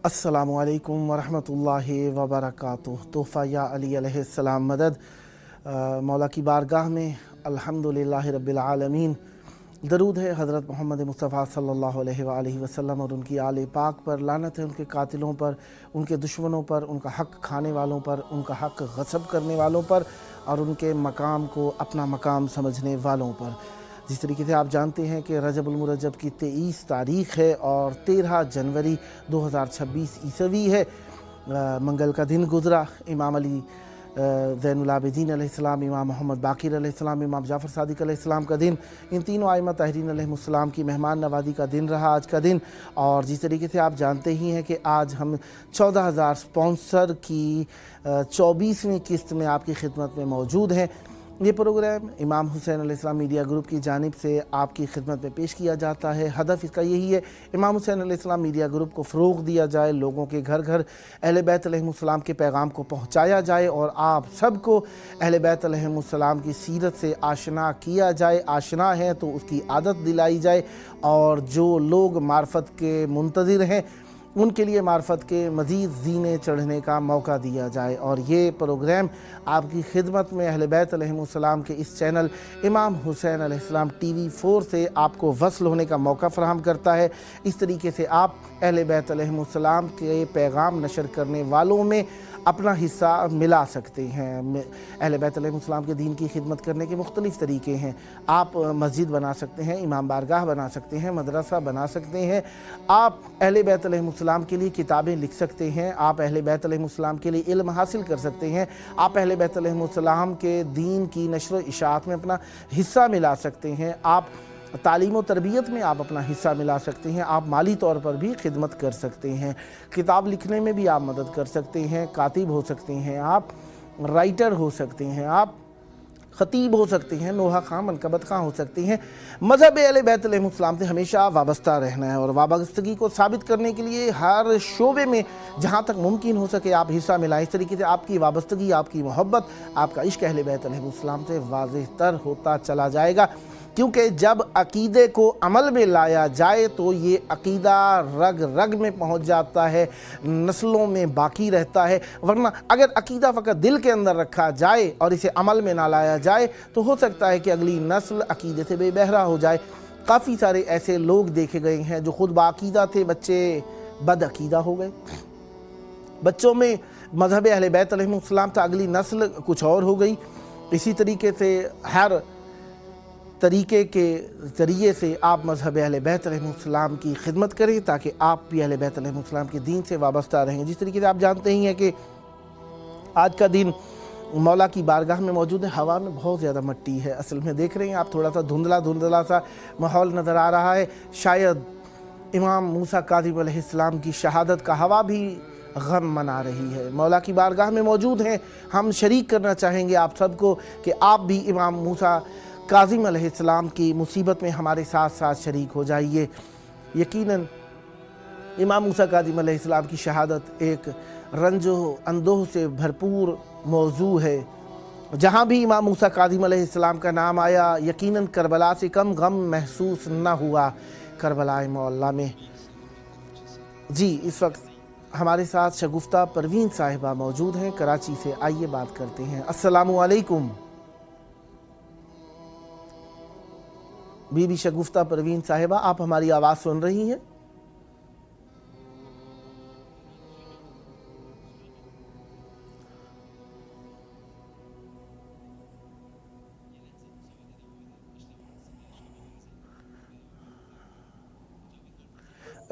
السلام علیکم ورحمۃ اللہ وبرکاتہ۔ تحفہ یا علی علیہ السلام مدد۔ مولا کی بارگاہ میں الحمدللہ رب العالمین، درود ہے حضرت محمد مصطفیٰ صلی اللہ علیہ وآلہ وسلم اور ان کی آل پاک پر، لعنت ہے ان کے قاتلوں پر، ان کے دشمنوں پر، ان کا حق کھانے والوں پر، ان کا حق غصب کرنے والوں پر اور ان کے مقام کو اپنا مقام سمجھنے والوں پر۔ جس طریقے سے آپ جانتے ہیں کہ رجب المرجب کی 23 تاریخ ہے اور 13 جنوری 2026 عیسوی ہے۔ منگل کا دن گزرا۔ امام علی زین العابدین علیہ السلام، امام محمد باقر علیہ السلام، امام جعفر صادق علیہ السلام کا دن، ان تینوں ائمہ طاہرین علیہ السلام کی مہمان نوازی کا دن رہا آج کا دن۔ اور جس طریقے سے آپ جانتے ہی ہیں کہ آج ہم 14,000 سپانسر کی 24ویں قسط میں آپ کی خدمت میں موجود ہیں۔ یہ پروگرام امام حسین علیہ السلام میڈیا گروپ کی جانب سے آپ کی خدمت میں پیش کیا جاتا ہے۔ ہدف اس کا یہی ہے امام حسین علیہ السلام میڈیا گروپ کو فروغ دیا جائے، لوگوں کے گھر گھر اہل بیت علیہ السلام کے پیغام کو پہنچایا جائے اور آپ سب کو اہل بیت علیہ السلام کی سیرت سے آشنا کیا جائے۔ آشنا ہے تو اس کی عادت دلائی جائے، اور جو لوگ معرفت کے منتظر ہیں ان کے لیے معرفت کے مزید زینے چڑھنے کا موقع دیا جائے۔ اور یہ پروگرام آپ کی خدمت میں اہل بیت علیہ السلام کے اس چینل امام حسین علیہ السلام ٹی وی 4 سے آپ کو وصل ہونے کا موقع فراہم کرتا ہے۔ اس طریقے سے آپ اہل بیت علیہ السلام کے پیغام نشر کرنے والوں میں اپنا حصہ ملا سکتے ہیں۔ اہل بیت علیہ السلام کے دین کی خدمت کرنے کے مختلف طریقے ہیں۔ آپ مسجد بنا سکتے ہیں، امام بارگاہ بنا سکتے ہیں، مدرسہ بنا سکتے ہیں، آپ اہل بیت علیہ السلام کے لیے کتابیں لکھ سکتے ہیں، آپ اہل بیت علیہ السلام کے لیے علم حاصل کر سکتے ہیں، آپ اہل بیت علیہ السلام کے دین کی نشر و اشاعت میں اپنا حصہ ملا سکتے ہیں، آپ تعلیم و تربیت میں آپ اپنا حصہ ملا سکتے ہیں، آپ مالی طور پر بھی خدمت کر سکتے ہیں، کتاب لکھنے میں بھی آپ مدد کر سکتے ہیں، کاتب ہو سکتے ہیں، آپ رائٹر ہو سکتے ہیں، آپ خطیب ہو سکتے ہیں، نوحہ خواں منقبت خواں ہو سکتے ہیں۔ مذہب اہل بیت علیہ السلام سے ہمیشہ وابستہ رہنا ہے اور وابستگی کو ثابت کرنے کے لیے ہر شعبے میں جہاں تک ممکن ہو سکے آپ حصہ ملائیں۔ اس طریقے سے آپ کی وابستگی، آپ کی محبت، آپ کا عشق اہل بیت علیہ السلام سے واضح تر ہوتا چلا جائے گا، کیونکہ جب عقیدے کو عمل میں لایا جائے تو یہ عقیدہ رگ رگ میں پہنچ جاتا ہے، نسلوں میں باقی رہتا ہے۔ ورنہ اگر عقیدہ فقط دل کے اندر رکھا جائے اور اسے عمل میں نہ لایا جائے تو ہو سکتا ہے کہ اگلی نسل عقیدے سے بے بہرا ہو جائے۔ کافی سارے ایسے لوگ دیکھے گئے ہیں جو خود باعقیدہ تھے، بچے بد عقیدہ ہو گئے، بچوں میں مذہب اہل بیت علیہ السلام تھا، اگلی نسل کچھ اور ہو گئی۔ اسی طریقے سے ہر طریقے کے ذریعے سے آپ مذہب اہل بیت علیہ السلام کی خدمت کریں تاکہ آپ بھی اہل بیت علیہ السلام کے دین سے وابستہ رہیں۔ جس طریقے سے آپ جانتے ہی ہیں کہ آج کا دن مولا کی بارگاہ میں موجود ہے۔ ہوا میں بہت زیادہ مٹی ہے، اصل میں دیکھ رہے ہیں آپ، تھوڑا سا دھندلا سا ماحول نظر آ رہا ہے۔ شاید امام موسیٰ کاظم علیہ السلام کی شہادت کا ہوا بھی غم منا رہی ہے۔ مولا کی بارگاہ میں موجود ہیں، ہم شریک کرنا چاہیں گے آپ سب کو کہ آپ بھی امام موسیٰ کاظم علیہ السلام کی مصیبت میں ہمارے ساتھ ساتھ شریک ہو جائیے۔ یقیناً امام موسیٰ کاظم علیہ السلام کی شہادت ایک رنج و اندوہ سے بھرپور موضوع ہے۔ جہاں بھی امام موسیٰ کاظم علیہ السلام کا نام آیا یقیناً کربلا سے کم غم محسوس نہ ہوا کربلا معلیٰ میں۔ جی اس وقت ہمارے ساتھ شگفتہ پروین صاحبہ موجود ہیں کراچی سے، آئیے بات کرتے ہیں۔ السلام علیکم بی بی شگفتہ پروین صاحبہ، آپ ہماری آواز سن رہی ہیں؟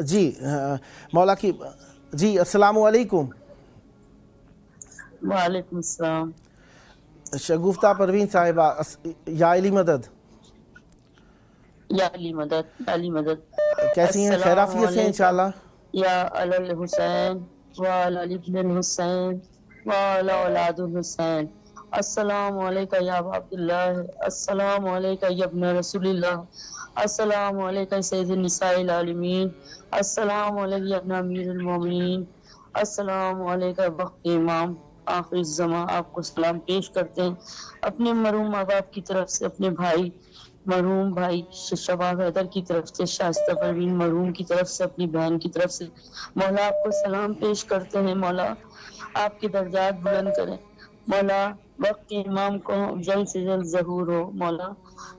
جی مولا کی جی السلام علیکم۔ وعلیکم السلام۔ شگفتہ پروین صاحبہ، یا علی مدد، یا علی مدد، یا علی مدد۔ کیسی ہیں؟ خیرافیت سے انشاءاللہ؟ یا علی الحسین وعلی علی ابن الحسین وعلی اولاد الحسین، السلام علیکہ یا ابا عبداللہ، السلام علیکہ یا ابن رسول اللہ، السلام علیکہ سید النساء العالمین، السلام علیکہ یا ابن امیر المومنین، السلام علیکہ وقت امام آخر الزمان۔ آپ کو سلام پیش کرتے ہیں اپنے مرحوم ماں باپ کی طرف سے، اپنے بھائی مرحوم بھائی شباب حیدر کی طرف سے، شائستہ پروین مرحوم کی طرف سے، اپنی بہن کی طرف سے مولا آپ کو سلام پیش کرتے ہیں۔ مولا آپ کے درجات بلند کریں۔ مولا وقت کے امام کو جلد سے جلد ظہور ہو۔ مولا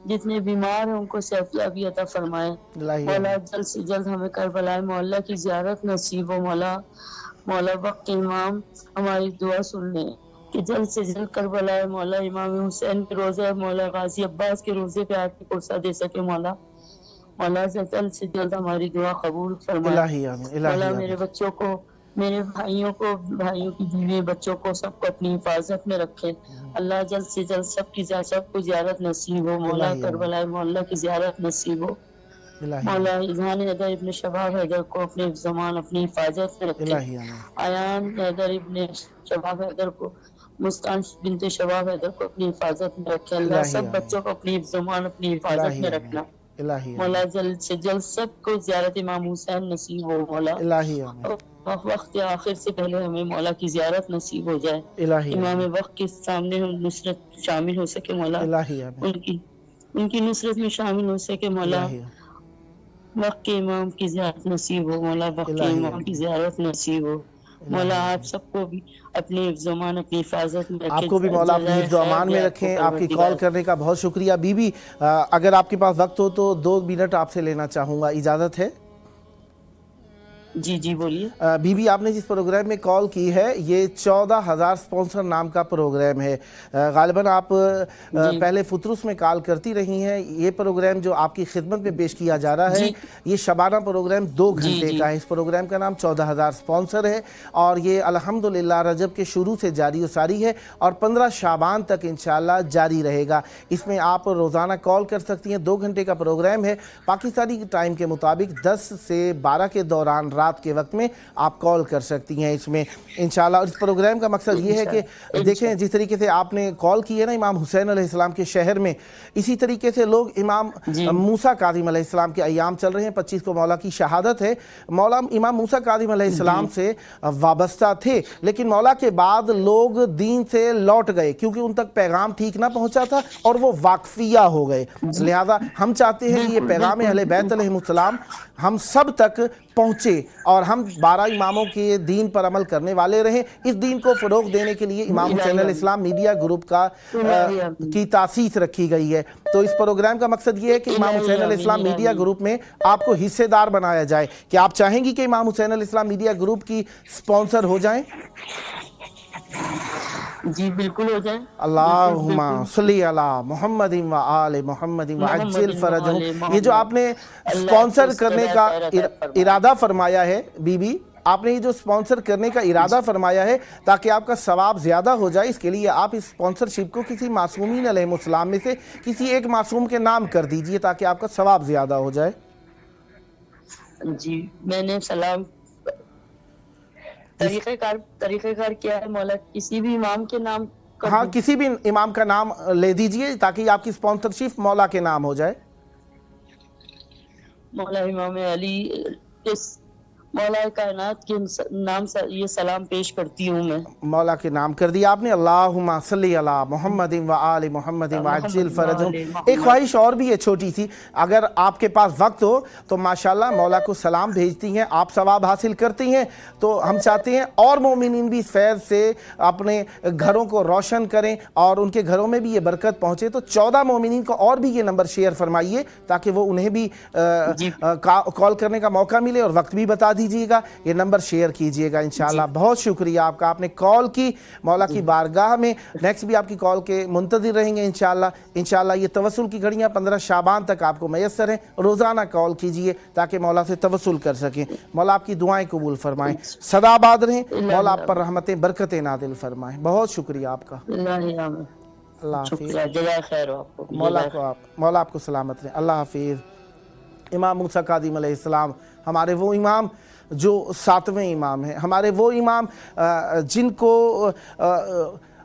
جتنے بیمار ہیں ان کو صحت یابی عطا فرمائے۔ مولا جلد سے جلد ہمیں کربلا معلیٰ کی زیارت نصیب ہو۔ مولا وقت کے امام ہماری دعا سن لیں کہ جلد سے جلد کربلا مولا امام حسین کے روزے، مولا غازی عباس کے روزے پہ آ کے قرصہ دے سکے۔ مولا جلد سے جلد ہماری دعا قبول فرمائے۔ مولا میرے بچوں کو، میرے بھائیوں کی بیوی بچوں کو سب کو اپنی حفاظت میں رکھے۔ اللہ جلد سے جلد سب کو زیارت نصیب ہو۔ مولا کربلا معلیٰ کی زیارت نصیب ہو۔ مولا اذہان حیدر ابن شباب حیدر کو اپنے زمان اپنی حفاظت میں رکھے۔ ایان حیدر ابن شباب حیدر کو، مسکان بنت شباب حیدر کو اپنی حفاظت میں رکھے۔ اللہ سب بچوں کو اپنی زمان اپنی حفاظت میں رکھنا۔ مولا جلد سے جلد سب کو زیارت امام حسین نصیب ہو۔ مولا وقت آخر سے پہلے ہمیں مولا کی زیارت نصیب ہو جائے۔ امام وقت کے سامنے ہم نصرت شامل ہو سکے۔ مولا ان کی نصرت میں شامل ہو سکے۔ مولا وقت کے امام کی زیارت نصیب ہو۔ مولا وقت کے امام کی زیارت نصیب ہو۔ مولا آپ سب کو بھی اپنی حفظ و امان اپنی حفاظت میں رکھیں۔ آپ کو بھی مولا اپنی حفظ و امان میں رکھیں۔ آپ کی کال کرنے کا بہت شکریہ۔ بی بی اگر آپ کے پاس وقت ہو تو 2 منٹ آپ سے لینا چاہوں گا، اجازت ہے؟ جی بولیے۔ بی بی آپ نے جس پروگرام میں کال کی ہے یہ 14,000 سپانسر نام کا پروگرام ہے۔ غالباً آپ پہلے فطرس میں کال کرتی رہی ہیں۔ یہ پروگرام جو آپ کی خدمت میں پیش کیا جا رہا ہے یہ شبانہ پروگرام 2 گھنٹے کا ہے۔ اس پروگرام کا نام 14,000 سپانسر ہے اور یہ الحمدللہ رجب کے شروع سے جاری و ساری ہے اور 15 شعبان تک انشاءاللہ جاری رہے گا۔ اس میں آپ روزانہ کال کر سکتی ہیں۔ 2 گھنٹے کا پروگرام ہے۔ پاکستانی ٹائم کے مطابق 10 سے 12 کے دوران رات کے وقت میں آپ کال کر سکتی ہیں اس میں انشاءاللہ۔ اور اس پروگرام کا مقصد یہ ہے کہ دیکھیں جس طریقے سے آپ نے کال کی ہے نا امام حسین علیہ السلام کے شہر میں، اسی طریقے سے لوگ امام موسیٰ کاظم علیہ السلام کے ایام چل رہے ہیں۔ 25 کو مولا کی شہادت ہے۔ مولا امام موسیٰ کاظم علیہ السلام سے وابستہ تھے لیکن مولا کے بعد لوگ دین سے لوٹ گئے کیونکہ ان تک پیغام ٹھیک نہ پہنچا تھا اور وہ واقفیہ ہو گئے۔ لہذا ہم چاہتے ہیں کہ یہ پیغام اہل بیت علیہ السلام ہم سب تک پہنچے اور ہم 12 اماموں کے دین پر عمل کرنے والے رہیں۔ اس دین کو فروغ دینے کے لیے امام حسین علیہ السلام میڈیا گروپ کی تاسیس رکھی گئی ہے۔ تو اس پروگرام کا مقصد یہ ہے کہ امام حسین علیہ السلام میڈیا گروپ میں آپ کو حصے دار بنایا جائے۔ کہ آپ چاہیں گی کہ امام حسین علیہ السلام میڈیا گروپ کی سپانسر ہو جائیں؟ جی بالکل ہو جائیں۔ اللہم صلی علی محمد و آل محمد وعجل فرجہم۔ یہ جو آپ نے سپانسر کرنے کا ارادہ فرمایا ہے بی بی، آپ نے یہ جو سپانسر کرنے کا ارادہ فرمایا ہے تاکہ آپ کا ثواب زیادہ ہو جائے، اس کے لیے آپ اس سپانسرشپ کو کسی معصومین علیہ السلام میں سے کسی ایک معصوم کے نام کر دیجئے تاکہ آپ کا ثواب زیادہ ہو جائے۔ جی میں نے سلام طریقہ کار کیا ہے مولا، کسی بھی امام کے نام؟ ہاں کسی بھی امام کا نام لے دیجئے تاکہ آپ کی سپانسرشپ مولا کے نام ہو جائے۔ مولا امام علی مولا کائنات کے نام سے یہ سلام پیش کرتی ہوں میں۔ مولا کے نام کر دیا آپ نے۔ اللہم صلی علی محمد و آل محمد وعجل فرجہم۔ ایک خواہش اور بھی ہے چھوٹی سی، اگر آپ کے پاس وقت ہو تو ماشاءاللہ مولا کو سلام بھیجتی ہیں، آپ ثواب حاصل کرتی ہیں، تو ہم چاہتے ہیں اور مومنین بھی اس فیض سے اپنے گھروں کو روشن کریں اور ان کے گھروں میں بھی یہ برکت پہنچے۔ تو 14 مومنین کو اور بھی یہ نمبر شیئر فرمائیے تاکہ وہ انہیں بھی کال کرنے کا موقع ملے اور وقت بھی بتا دیجیے گا۔ یہ نمبر شیئر کیجیے گا انشاءاللہ۔ بہت شکریہ آپ کا، آپ نے کال کی مولا کی بارگاہ میں۔ نیکسٹ بھی آپ کی کال کے منتظر رہیں گے انشاءاللہ۔ یہ توسل کی گھڑیاں 15 شعبان تک آپ کو میسر ہیں۔ روزانہ کال کیجیے تاکہ مولا سے توسل کر سکیں۔ مولا آپ کی دعائیں قبول فرمائیں، سدا آباد رہیں، مولا آپ پر رحمتیں برکتیں نادل فرمائیں۔ بہت شکریہ آپ کا، اللہ حافظ۔ مولا آپ کو سلامت رہیں، اللہ حافظ۔ امام موسیٰ کاظم علیہ السلام ہمارے وہ امام جو 7ویں امام ہیں، ہمارے وہ امام جن کو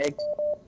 1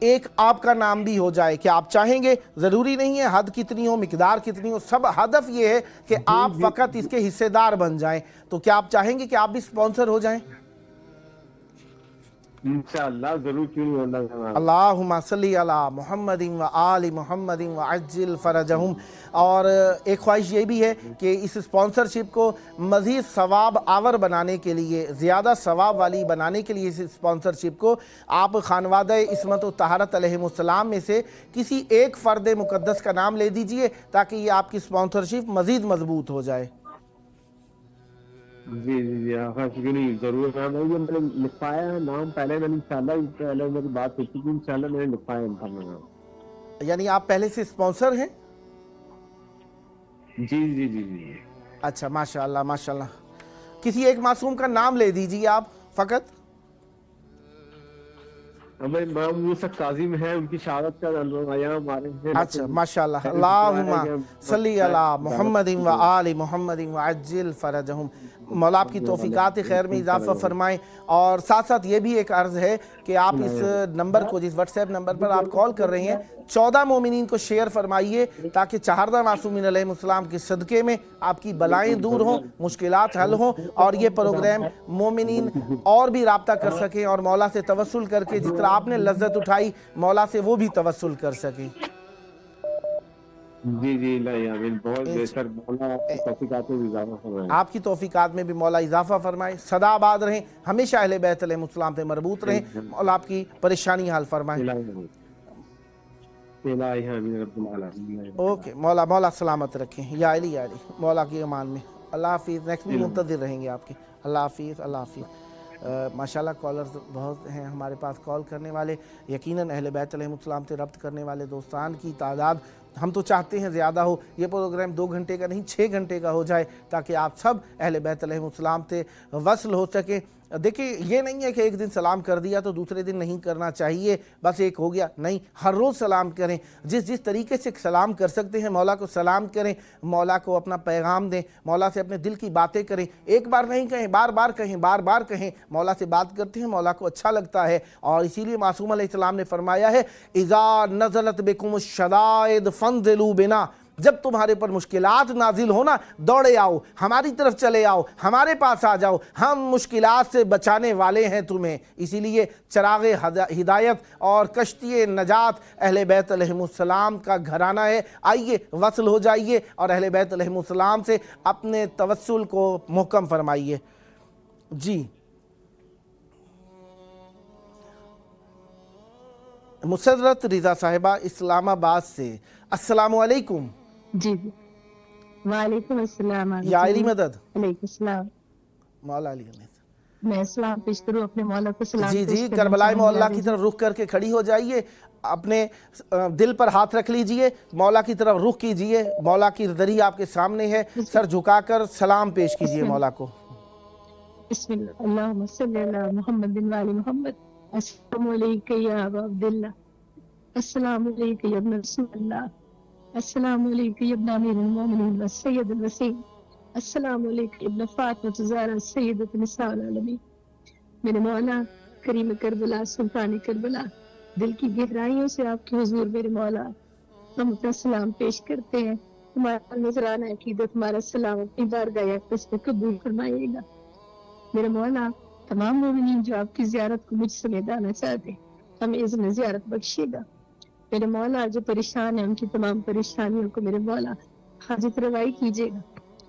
ایک آپ کا نام بھی ہو جائے کہ آپ چاہیں گے، ضروری نہیں ہے حد کتنی ہو، مقدار کتنی ہو، سب ہدف یہ ہے کہ آپ فقط اس کے حصے دار بن جائیں. تو کیا آپ چاہیں گے کہ آپ بھی سپانسر ہو جائیں؟ انشاءاللہ ضرور، کیوں نہیں ہونا جناب. اللہم صلی علی محمد و آل محمد و عجل فرجہم. اور ایک خواہش یہ بھی ہے کہ اس سپانسرشپ کو مزید ثواب آور بنانے کے لیے، زیادہ ثواب والی بنانے کے لیے اس سپانسرشپ کو آپ خانوادہ عصمت و طہارت علیہم السلام میں سے کسی ایک فرد مقدس کا نام لے دیجئے تاکہ یہ آپ کی سپانسرشپ مزید مضبوط ہو جائے. جی جی جی آقا کیوں نہیں، ضرور. میں نے لکھوایا ہے نام پہلے، میں نے انشاءاللہ پہلے میری بات ہوئی تھی کہ انشاءاللہ میں نے لکھوایا ہے نام. یعنی آپ پہلے سے سپانسر ہیں؟ جی جی جی جی. اچھا ماشاءاللہ ماشاءاللہ. کسی ایک معصوم کا نام لے دیجئے آپ فقط. ہمیں امام یوسف کاظم ہے، ان کی شہادت کا آیا ہمارے. اچھا ماشاءاللہ. اللہم صلی علی محمد و آل محمد و عجل فرجہم. مولا آپ کی توفیقات خیر میں اضافہ فرمائیں. اور ساتھ ساتھ یہ بھی ایک عرض ہے کہ آپ اس نمبر کو، جس واٹس ایپ نمبر پر آپ کال کر رہے ہیں، 14 مومنین کو شیئر فرمائیے تاکہ 14 معصومین علیہ السلام کے صدقے میں آپ کی بلائیں دور ہوں، مشکلات حل ہوں، اور یہ پروگرام مومنین اور بھی رابطہ کر سکیں اور مولا سے توسل کر کے جس طرح آپ نے لذت اٹھائی مولا سے وہ بھی توسل کر سکیں. جی جی اللہ آمین. بہت بہتر. مولا آپ کی توفیقات میں اضافہ فرمائے. آپ کی توفیقات میں بھی مولا اضافہ فرمائے. سدا آباد رہیں، ہمیشہ اہل بیت علیہ السلام سے مربوط رہیں. مولا آپ کی پریشانی حل فرمائے. اوکے مولا سلامت رکھیں. یا علی یا علی. مولا کی امان میں. اللہ حافظ. نیکسٹ بھی منتظر رہیں گے آپ کے. اللہ حافظ. اللہ حافظ. ماشاءاللہ کالرز بہت ہیں ہمارے پاس کال کرنے والے. یقیناً اہل بیت علیہ السلام سے ربط کرنے والے دوستان کی تعداد ہم تو چاہتے ہیں زیادہ ہو. یہ پروگرام 2 گھنٹے کا نہیں 6 گھنٹے کا ہو جائے تاکہ آپ سب اہل بیت علیہ السلام سے وصل ہو سکیں. دیکھیں یہ نہیں ہے کہ ایک دن سلام کر دیا تو دوسرے دن نہیں کرنا چاہیے، بس ایک ہو گیا. نہیں، ہر روز سلام کریں. جس طریقے سے سلام کر سکتے ہیں مولا کو سلام کریں، مولا کو اپنا پیغام دیں، مولا سے اپنے دل کی باتیں کریں. ایک بار نہیں کہیں، بار بار کہیں، بار بار کہیں. مولا سے بات کرتے ہیں مولا کو اچھا لگتا ہے. اور اسی لیے معصوم علیہ السلام نے فرمایا ہے اذا نزلت بکم الشدائد فانزلوا بنا. جب تمہارے پر مشکلات نازل ہونا دوڑے آؤ، ہماری طرف چلے آؤ، ہمارے پاس آ جاؤ، ہم مشکلات سے بچانے والے ہیں تمہیں. اسی لیے چراغ ہدایت اور کشتی نجات اہل بیت علیہ السلام کا گھرانہ ہے. آئیے وصل ہو جائیے اور اہل بیت علیہ السلام سے اپنے توسل کو محکم فرمائیے. جی مسرت رضا صاحبہ اسلام آباد سے. السلام علیکم. جی وعلیکم السلام. یا علی مدد. علیکم السلام. مولا علی مدد. میں سلام پیش کروں اپنے مولا کو سلام. جی کربلائے مولا کی طرف رخ کر کے کھڑی ہو جائیے. اپنے دل پر ہاتھ رکھ لیجئے، مولا کی طرف رخ کیجئے. مولا کی ذریعہ آپ کے سامنے ہے. سر جھکا کر سلام پیش کیجئے مولا کو. بسم اللہ. اللہم صلی علی محمد و آل محمد. السلام علیکم یا ابا عبداللہ. السلام علیکم یا ابن رسول اللہ. السلام علیکم یا ابن امیر المومنین و سید الوسیم. السلام علیکم ابن فاطمہ زہرا سیدۃ نساء العالمین. میرے مولا کریم کربلا سلطان کربلا، دل کی گہرائیوں سے آپ کے حضور میرے مولا ہم اپنا سلام پیش کرتے ہیں. ہمارا نذرانہ عقیدت، ہمارا سلام اپنی بارگاہ اقدس میں قبول فرمائیے گا. میرے مولا تمام مومنین جو آپ کی زیارت کو مجھ سمیت آنا چاہتے ہیں ہمیں اذن زیارت بخشے گا. میرے مولا جو پریشان ہیں ان کی تمام پریشانیوں کو میرے مولا حاجت روائی کیجیے گا.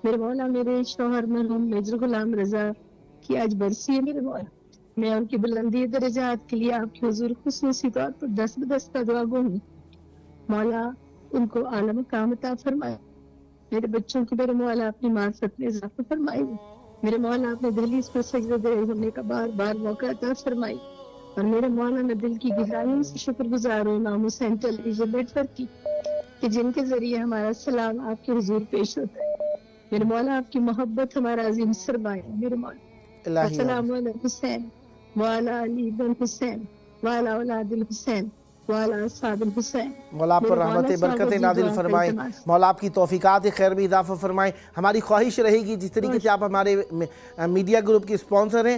میرے مولا میرے شوہر مرحوم میجر غلام رضا کی آج برسی ہے میرے مولا. میں ان کی بلندی درجات کے لیے آپ کے حضور خصوصی طور پر دست بدست کا دعا گوں گی. مولا ان کو اعلیٰ مقام عطا فرمائے. میرے بچوں کو میرے مولا اپنی معرفت میں اضافہ فرمائے. میرے مولا اپنے دہلیز پر سجدہ دے ہونے کا بار بار موقع عطا فرمائے. اور میرے مولا میں دل کی گہرائیوں سے شکر گزار ہوں امام حسین ٹیلی ویژن نیٹورک کی کہ جن کے ذریعے ہمارا سلام آپ کے حضور پیش ہوتا ہے. میرے مولا آپ کی محبت ہمارا عظیم سرمایہ ہے. میرے مولا السلام علیکم حسین وعلی علی بن حسین وعلی اولاد الحسین وعلی اصحاب الحسین. مولا آپ پر رحمت برکت نازل فرمائیں. مولا آپ کی توفیقات خیر میں اضافہ فرمائیں. ہماری خواہش رہے گی جس طریقے سے آپ ہمارے میڈیا گروپ کے اسپانسر ہیں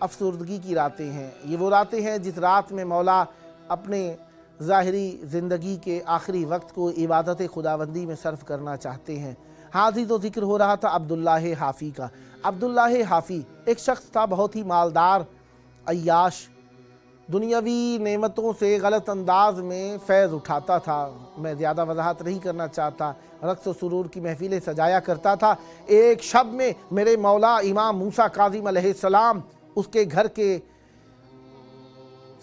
افسردگی کی راتیں ہیں، یہ وہ راتیں ہیں جس رات میں مولا اپنے ظاہری زندگی کے آخری وقت کو عبادت خداوندی میں صرف کرنا چاہتے ہیں۔ ہاں تو ذکر ہو رہا تھا عبداللہ حافی کا۔ عبداللہ حافی ایک شخص تھا بہت ہی مالدار، عیاش، دنیاوی نعمتوں سے غلط انداز میں فیض اٹھاتا تھا۔ میں زیادہ وضاحت نہیں کرنا چاہتا، رقص و سرور کی محفلیں سجایا کرتا تھا۔ ایک شب میں میرے مولا امام موسیٰ کاظم علیہ السلام اس کے گھر کے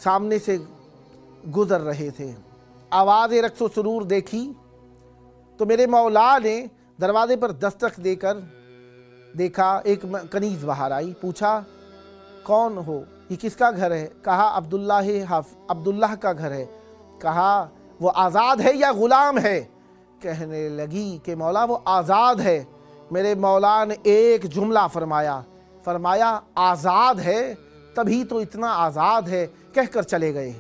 سامنے سے گزر رہے تھے، آواز رقص و سرور دیکھی تو میرے مولا نے دروازے پر دستک دے کر دیکھا، ایک کنیز باہر آئی، پوچھا کون ہو، یہ کس کا گھر ہے؟ کہا عبداللہ کا گھر ہے۔ کہا وہ آزاد ہے یا غلام ہے؟ کہنے لگی کہ مولا وہ آزاد ہے۔ میرے مولا نے ایک جملہ فرمایا آزاد ہے، تبھی تو اتنا آزاد ہے، کہہ کر چلے گئے۔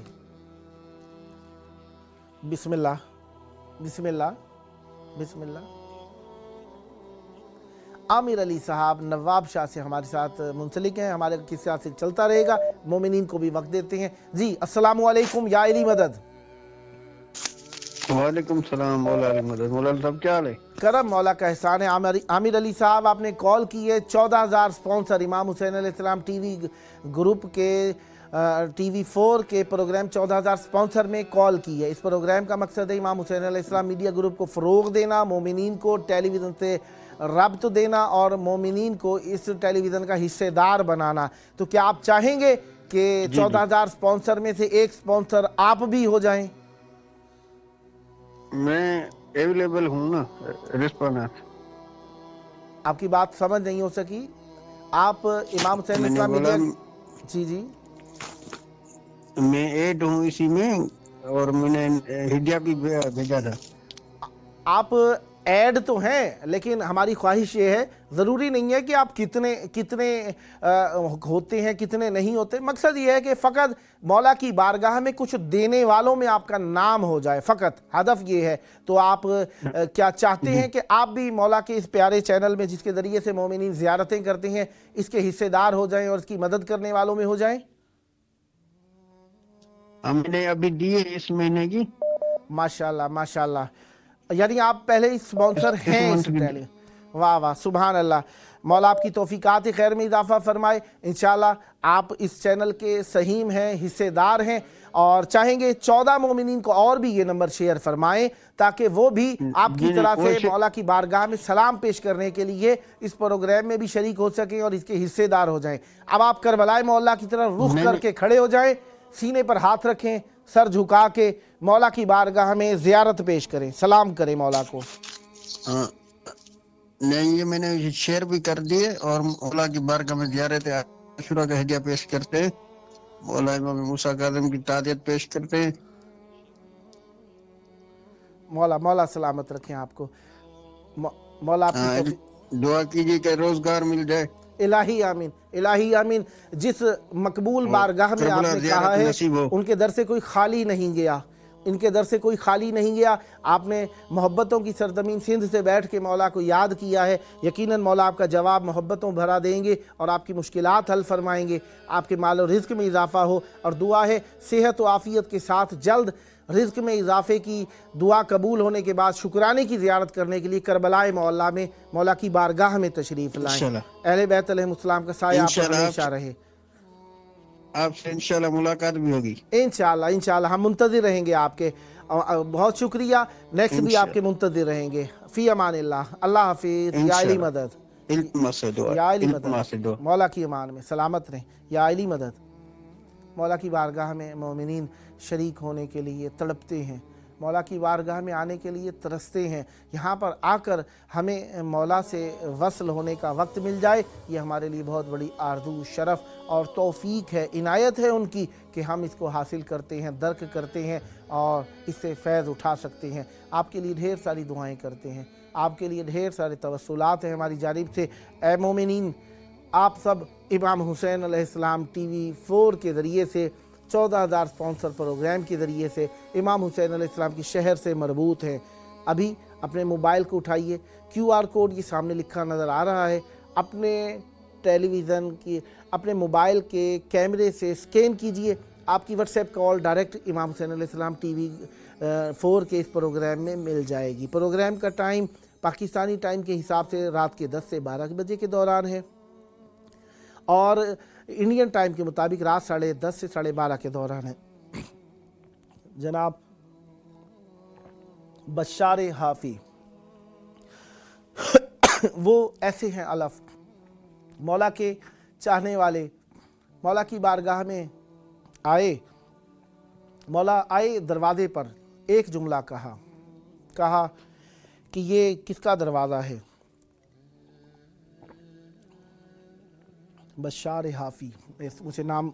بسم اللہ بسم اللہ بسم اللہ۔ عامر علی صاحب نواب شاہ سے ہمارے ساتھ منسلک ہیں، ہمارے قصہ سے چلتا رہے گا، مومنین کو بھی وقت دیتے ہیں۔ جی السلام علیکم یا علی مدد۔ وعلیکم السلام مولا علی مدد۔ مولانا صاحب کیا حال ہے؟ کرم مولا کا احسان ہے۔ عامر علی صاحب آپ نے کال کی ہے، 14,000 سپانسر امام حسین علیہ السلام ٹی وی گروپ کے ٹی وی 4 کے پروگرام 14,000 سپانسر میں کال کی ہے۔ اس پروگرام کا مقصد ہے امام حسین علیہ السلام میڈیا گروپ کو فروغ دینا، مومنین کو ٹیلی ویژن سے ربط دینا اور مومنین کو اس ٹیلی ویژن کا حصے دار بنانا۔ تو کیا آپ چاہیں گے کہ 14,000 سپانسر میں سے ایک سپانسر آپ بھی ہو جائیں؟ میں اویلیبل ہوں نا، رسپانس۔ آپ کی بات سمجھ نہیں ہو سکی۔ آپ امام حسین علیہ السلام میڈیا جی میں ایڈ ہوں اسی میں، اور میں نے ہدیہ بھی بھیجا تھا۔ آپ ایڈ تو ہیں، لیکن ہماری خواہش یہ ہے، ضروری نہیں ہے کہ آپ کتنے ہوتے ہیں کتنے نہیں ہوتے، مقصد یہ ہے کہ فقط مولا کی بارگاہ میں کچھ دینے والوں میں آپ کا نام ہو جائے، فقط ہدف یہ ہے۔ تو آپ کیا چاہتے ہیں کہ آپ بھی مولا کے اس پیارے چینل میں جس کے ذریعے سے مومنین زیارتیں کرتے ہیں اس کے حصے دار ہو جائیں اور اس کی مدد کرنے والوں میں ہو جائیں؟ ہم نے ابھی دیے اس مہینے کی۔ ماشاءاللہ ماشاءاللہ، یعنی آپ پہلے ہی سپانسر ہیں اس ٹیلی۔ واہ واہ سبحان اللہ، مولا آپ کی توفیقات خیر میں اضافہ فرمائے۔ انشاءاللہ آپ اس چینل کے سہیم ہیں، حصے دار ہیں، اور چاہیں گے 14 مومنین کو اور بھی یہ نمبر شیئر فرمائیں تاکہ وہ بھی آپ کی طرح سے مولا کی بارگاہ میں سلام پیش کرنے کے لیے اس پروگرام میں بھی شریک ہو سکیں اور اس کے حصے دار ہو جائیں۔ اب آپ کربلائے مولا کی طرح رخ کر کے کھڑے ہو جائیں، سینے پر ہاتھ رکھیں، سر جھکا کے مولا کی بارگاہ میں زیارت پیش کریں، سلام کریں مولا کو۔ نہیں، یہ میں نے شیئر بھی کر دیے، اور مولا کی بارگاہ میں زیارت عاشورہ کا ہدیہ پیش کرتے ہیں، مولا امام موسیٰ کاظم کی تعزیت پیش کرتے ہیں۔ مولا سلامت رکھیں آپ کو، مولا آپ کی دعا کیجیے کہ روزگار مل جائے۔ الہی آمین، الہی آمین۔ جس مقبول بارگاہ میں آپ نے کہا ہے ان کے در سے کوئی خالی نہیں گیا، ان کے در سے کوئی خالی نہیں گیا۔ آپ نے محبتوں کی سرزمین سندھ سے بیٹھ کے مولا کو یاد کیا ہے، یقیناً مولا آپ کا جواب محبتوں بھرا دیں گے اور آپ کی مشکلات حل فرمائیں گے، آپ کے مال و رزق میں اضافہ ہو، اور دعا ہے صحت و عافیت کے ساتھ جلد رزق میں اضافے کی دعا قبول ہونے کے بعد شکرانے کی زیارت کرنے کے لیے کربلائے مولا میں مولا کی بارگاہ میں تشریف لائیں۔ اہل بیت علیہ السلام کا سایہ آپ پر ہمیشہ رہے۔ آپ سے انشاءاللہ ملاقات بھی ہوگی۔ انشاءاللہ انشاءاللہ، ہم منتظر رہیں گے آپ کے۔ بہت شکریہ، نیکسٹ بھی آپ کے منتظر رہیں گے۔ فی امان اللہ، اللہ حافظ، یا علی مدد، یا علی مدد، مولا کی امان میں سلامت رہیں، یا علی مدد۔ مولا کی بارگاہ میں مومنین شریک ہونے کے لیے تڑپتے ہیں، مولا کی بارگاہ میں آنے کے لیے ترستے ہیں، یہاں پر آ کر ہمیں مولا سے وصل ہونے کا وقت مل جائے، یہ ہمارے لیے بہت بڑی آرزو، شرف اور توفیق ہے، عنایت ہے ان کی کہ ہم اس کو حاصل کرتے ہیں، درک کرتے ہیں اور اس سے فیض اٹھا سکتے ہیں۔ آپ کے لیے ڈھیر ساری دعائیں کرتے ہیں، آپ کے لیے ڈھیر سارے توسلات ہیں ہماری جانب سے۔ اے مومنین، آپ سب امام حسین علیہ السلام ٹی وی 4 کے ذریعے سے 14,000 سپانسر پروگرام کے ذریعے سے امام حسین علیہ السلام کی شہر سے مربوط ہیں۔ ابھی اپنے موبائل کو اٹھائیے، QR کوڈ یہ سامنے لکھا نظر آ رہا ہے، اپنے ٹیلی ویژن کی اپنے موبائل کے کیمرے سے سکین کیجئے، آپ کی واٹس ایپ کال ڈائریکٹ امام حسین علیہ السلام ٹی وی 4 کے اس پروگرام میں مل جائے گی۔ پروگرام کا ٹائم پاکستانی ٹائم کے حساب سے رات کے 10 سے 12 بجے کے دوران ہے، اور انڈین ٹائم کے مطابق رات 10:30 سے 12:30 کے دوران ہے۔ جناب بشار حافی وہ ایسے ہیں الف، مولا کے چاہنے والے، مولا کی بارگاہ میں آئے، مولا آئے دروازے پر، ایک جملہ کہا کہ یہ کس کا دروازہ ہے؟ بشار حافی، مجھے نام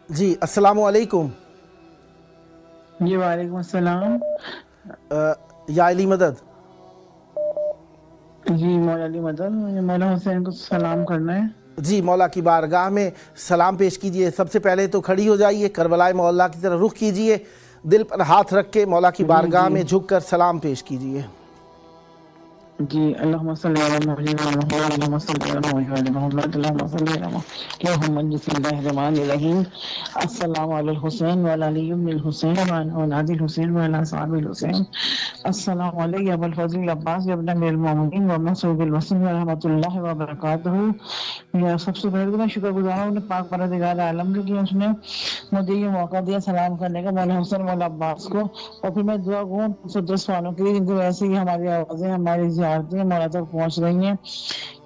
جی السلام علیکم۔ جی وعلیکم السلام۔ یا علی مدد۔ جی مولا علی مدد، مجھے مولا حسین کو سلام کرنا ہے۔ جی مولا کی بارگاہ میں سلام پیش کیجئے۔ سب سے پہلے تو کھڑی ہو جائیے، کربلائے مولا کی طرف رخ کیجئے، دل پر ہاتھ رکھ کے مولا کی بارگاہ میں جھک کر سلام پیش کیجئے۔ جی اللہم صلی علی محمد اللہم صلی علی محمد اللہم صلی علی محمد بسم اللہ الرحمن الرحیم۔ السلام علی الحسین وعلی علی بن الحسین وعلی اولاد الحسین وعلی اصحاب الحسین۔ السلام علیکم ابو الفضل عباس ابن امیر المومنین و مسعود الوسیم ورحمۃ اللہ وبرکاتہ۔ یا سب سے پہلے میں شکر گزار ہوں پاک پروردگار عالم کے کہ اس نے مجھے یہ موقع دیا سلام کرنے کا مولا حسین مولا عباس کو، اور پھر میں دعا گوں 110 والوں کے لیے جن کو ویسے ہی ہماری آوازیں ہماری زیارتیں مولا تک پہنچ رہی ہیں۔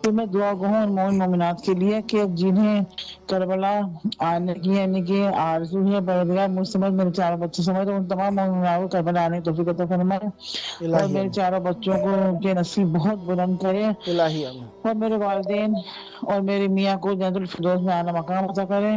پھر میں دعا گوں ان مومن مومنات کے لیے کہ جنہیں کربلا آنے کی یعنی کہ آرزو ہے، پروردگار مجھ سمجھ میرے چاروں بچے سمجھ، ان تمام مومنات کو کربلا آنے کی توفیق عطا فرمائے، اور میرے چاروں بچوں کو کے نصیب بہت بلند کرے، اور میرے والدین اور میرے میاں کو جنت الفردوس میں اعلیٰ مقام عطا کرے،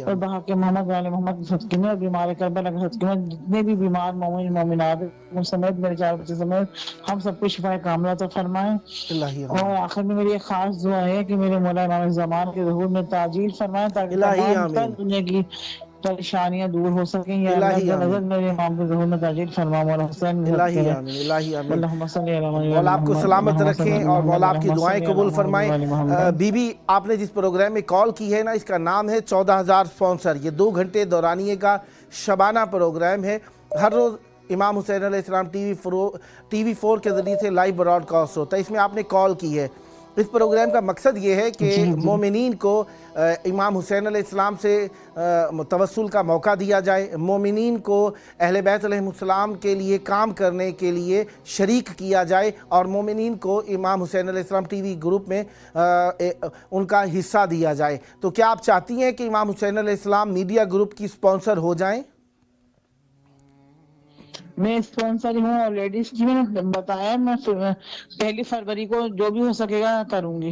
اور بحق محمد وعلی محمد کے صدقے میں اور بیمار کربلا کے صدقے میں جتنے بھی بیمار مومن مومنات مجھ سمیت میرے چاروں بچے سمیت ہم سب کو شفا کاملہ عطا فرمائے۔ اور آخر میں میری ایک خاص دعا ہے کہ میرے مولا امام زمان کے ظہور میں تعجیل فرمائے تاکہ تمام تر دنیا کی پریشانیاں دور ہو سکیں۔ یا اللہ نظر میرے امام کے ظہور میں تعجیل فرما مولا حسین۔ الہی آمین، الہی آمین۔ مولا آپ کو سلامت رکھیں اور مولا آپ کی دعائیں قبول فرمائیں۔ بی بی آپ نے جس پروگرام میں کال کی ہے نا، اس کا نام ہے 14,000 اسپانسر۔ یہ 2 گھنٹے دورانیے کا شبانہ پروگرام ہے، ہر روز امام حسین علیہ السلام ٹی وی 4 کے ذریعے سے لائیو براڈ کاسٹ ہوتا ہے۔ اس میں آپ نے کال کی ہے۔ اس پروگرام کا مقصد یہ ہے کہ مومنین کو امام حسین علیہ السلام سے توسل کا موقع دیا جائے، مومنین کو اہل بیت علیہ السلام کے لیے کام کرنے کے لیے شریک کیا جائے، اور مومنین کو امام حسین علیہ السلام ٹی وی گروپ میں ان کا حصہ دیا جائے۔ تو کیا آپ چاہتی ہیں کہ امام حسین علیہ السلام میڈیا گروپ کی اسپانسر ہو جائیں؟ میں اسپانسر ہوں آلریڈی، میں نے بتایا میں 1 فروری کو جو بھی ہو سکے گا کروں گی۔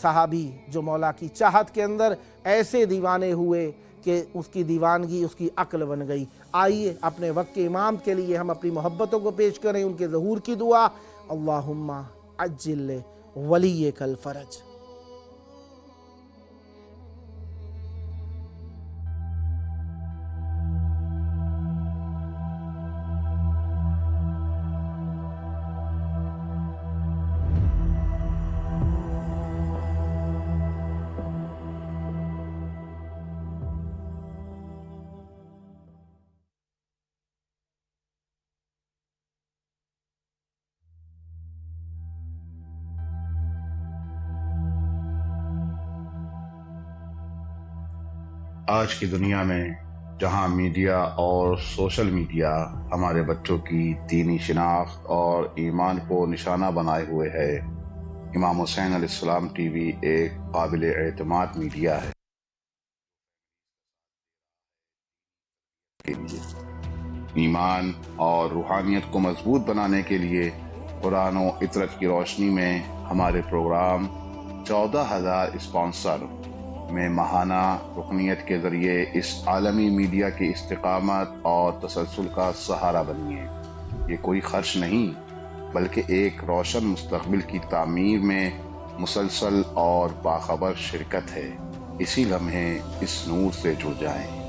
صحابی جو مولا کی چاہت کے اندر ایسے دیوانے ہوئے کہ اس کی دیوانگی اس کی عقل بن گئی۔ آئیے اپنے وقت کے امام کے لیے ہم اپنی محبتوں کو پیش کریں، ان کے ظہور کی دعا۔ اللہم عجل ولیک الفرج۔ آج کی دنیا میں جہاں میڈیا اور سوشل میڈیا ہمارے بچوں کی دینی شناخت اور ایمان کو نشانہ بنائے ہوئے ہے، امام حسین علیہ السلام ٹی وی ایک قابل اعتماد میڈیا ہے۔ ایمان اور روحانیت کو مضبوط بنانے کے لیے قرآن و عطرت کی روشنی میں ہمارے پروگرام 14,000 اسپانسر میں ماہانہ رکنیت کے ذریعے اس عالمی میڈیا کی استقامت اور تسلسل کا سہارا بنیے۔ یہ کوئی خرچ نہیں بلکہ ایک روشن مستقبل کی تعمیر میں مسلسل اور باخبر شرکت ہے۔ اسی لمحے اس نور سے جڑ جائیں۔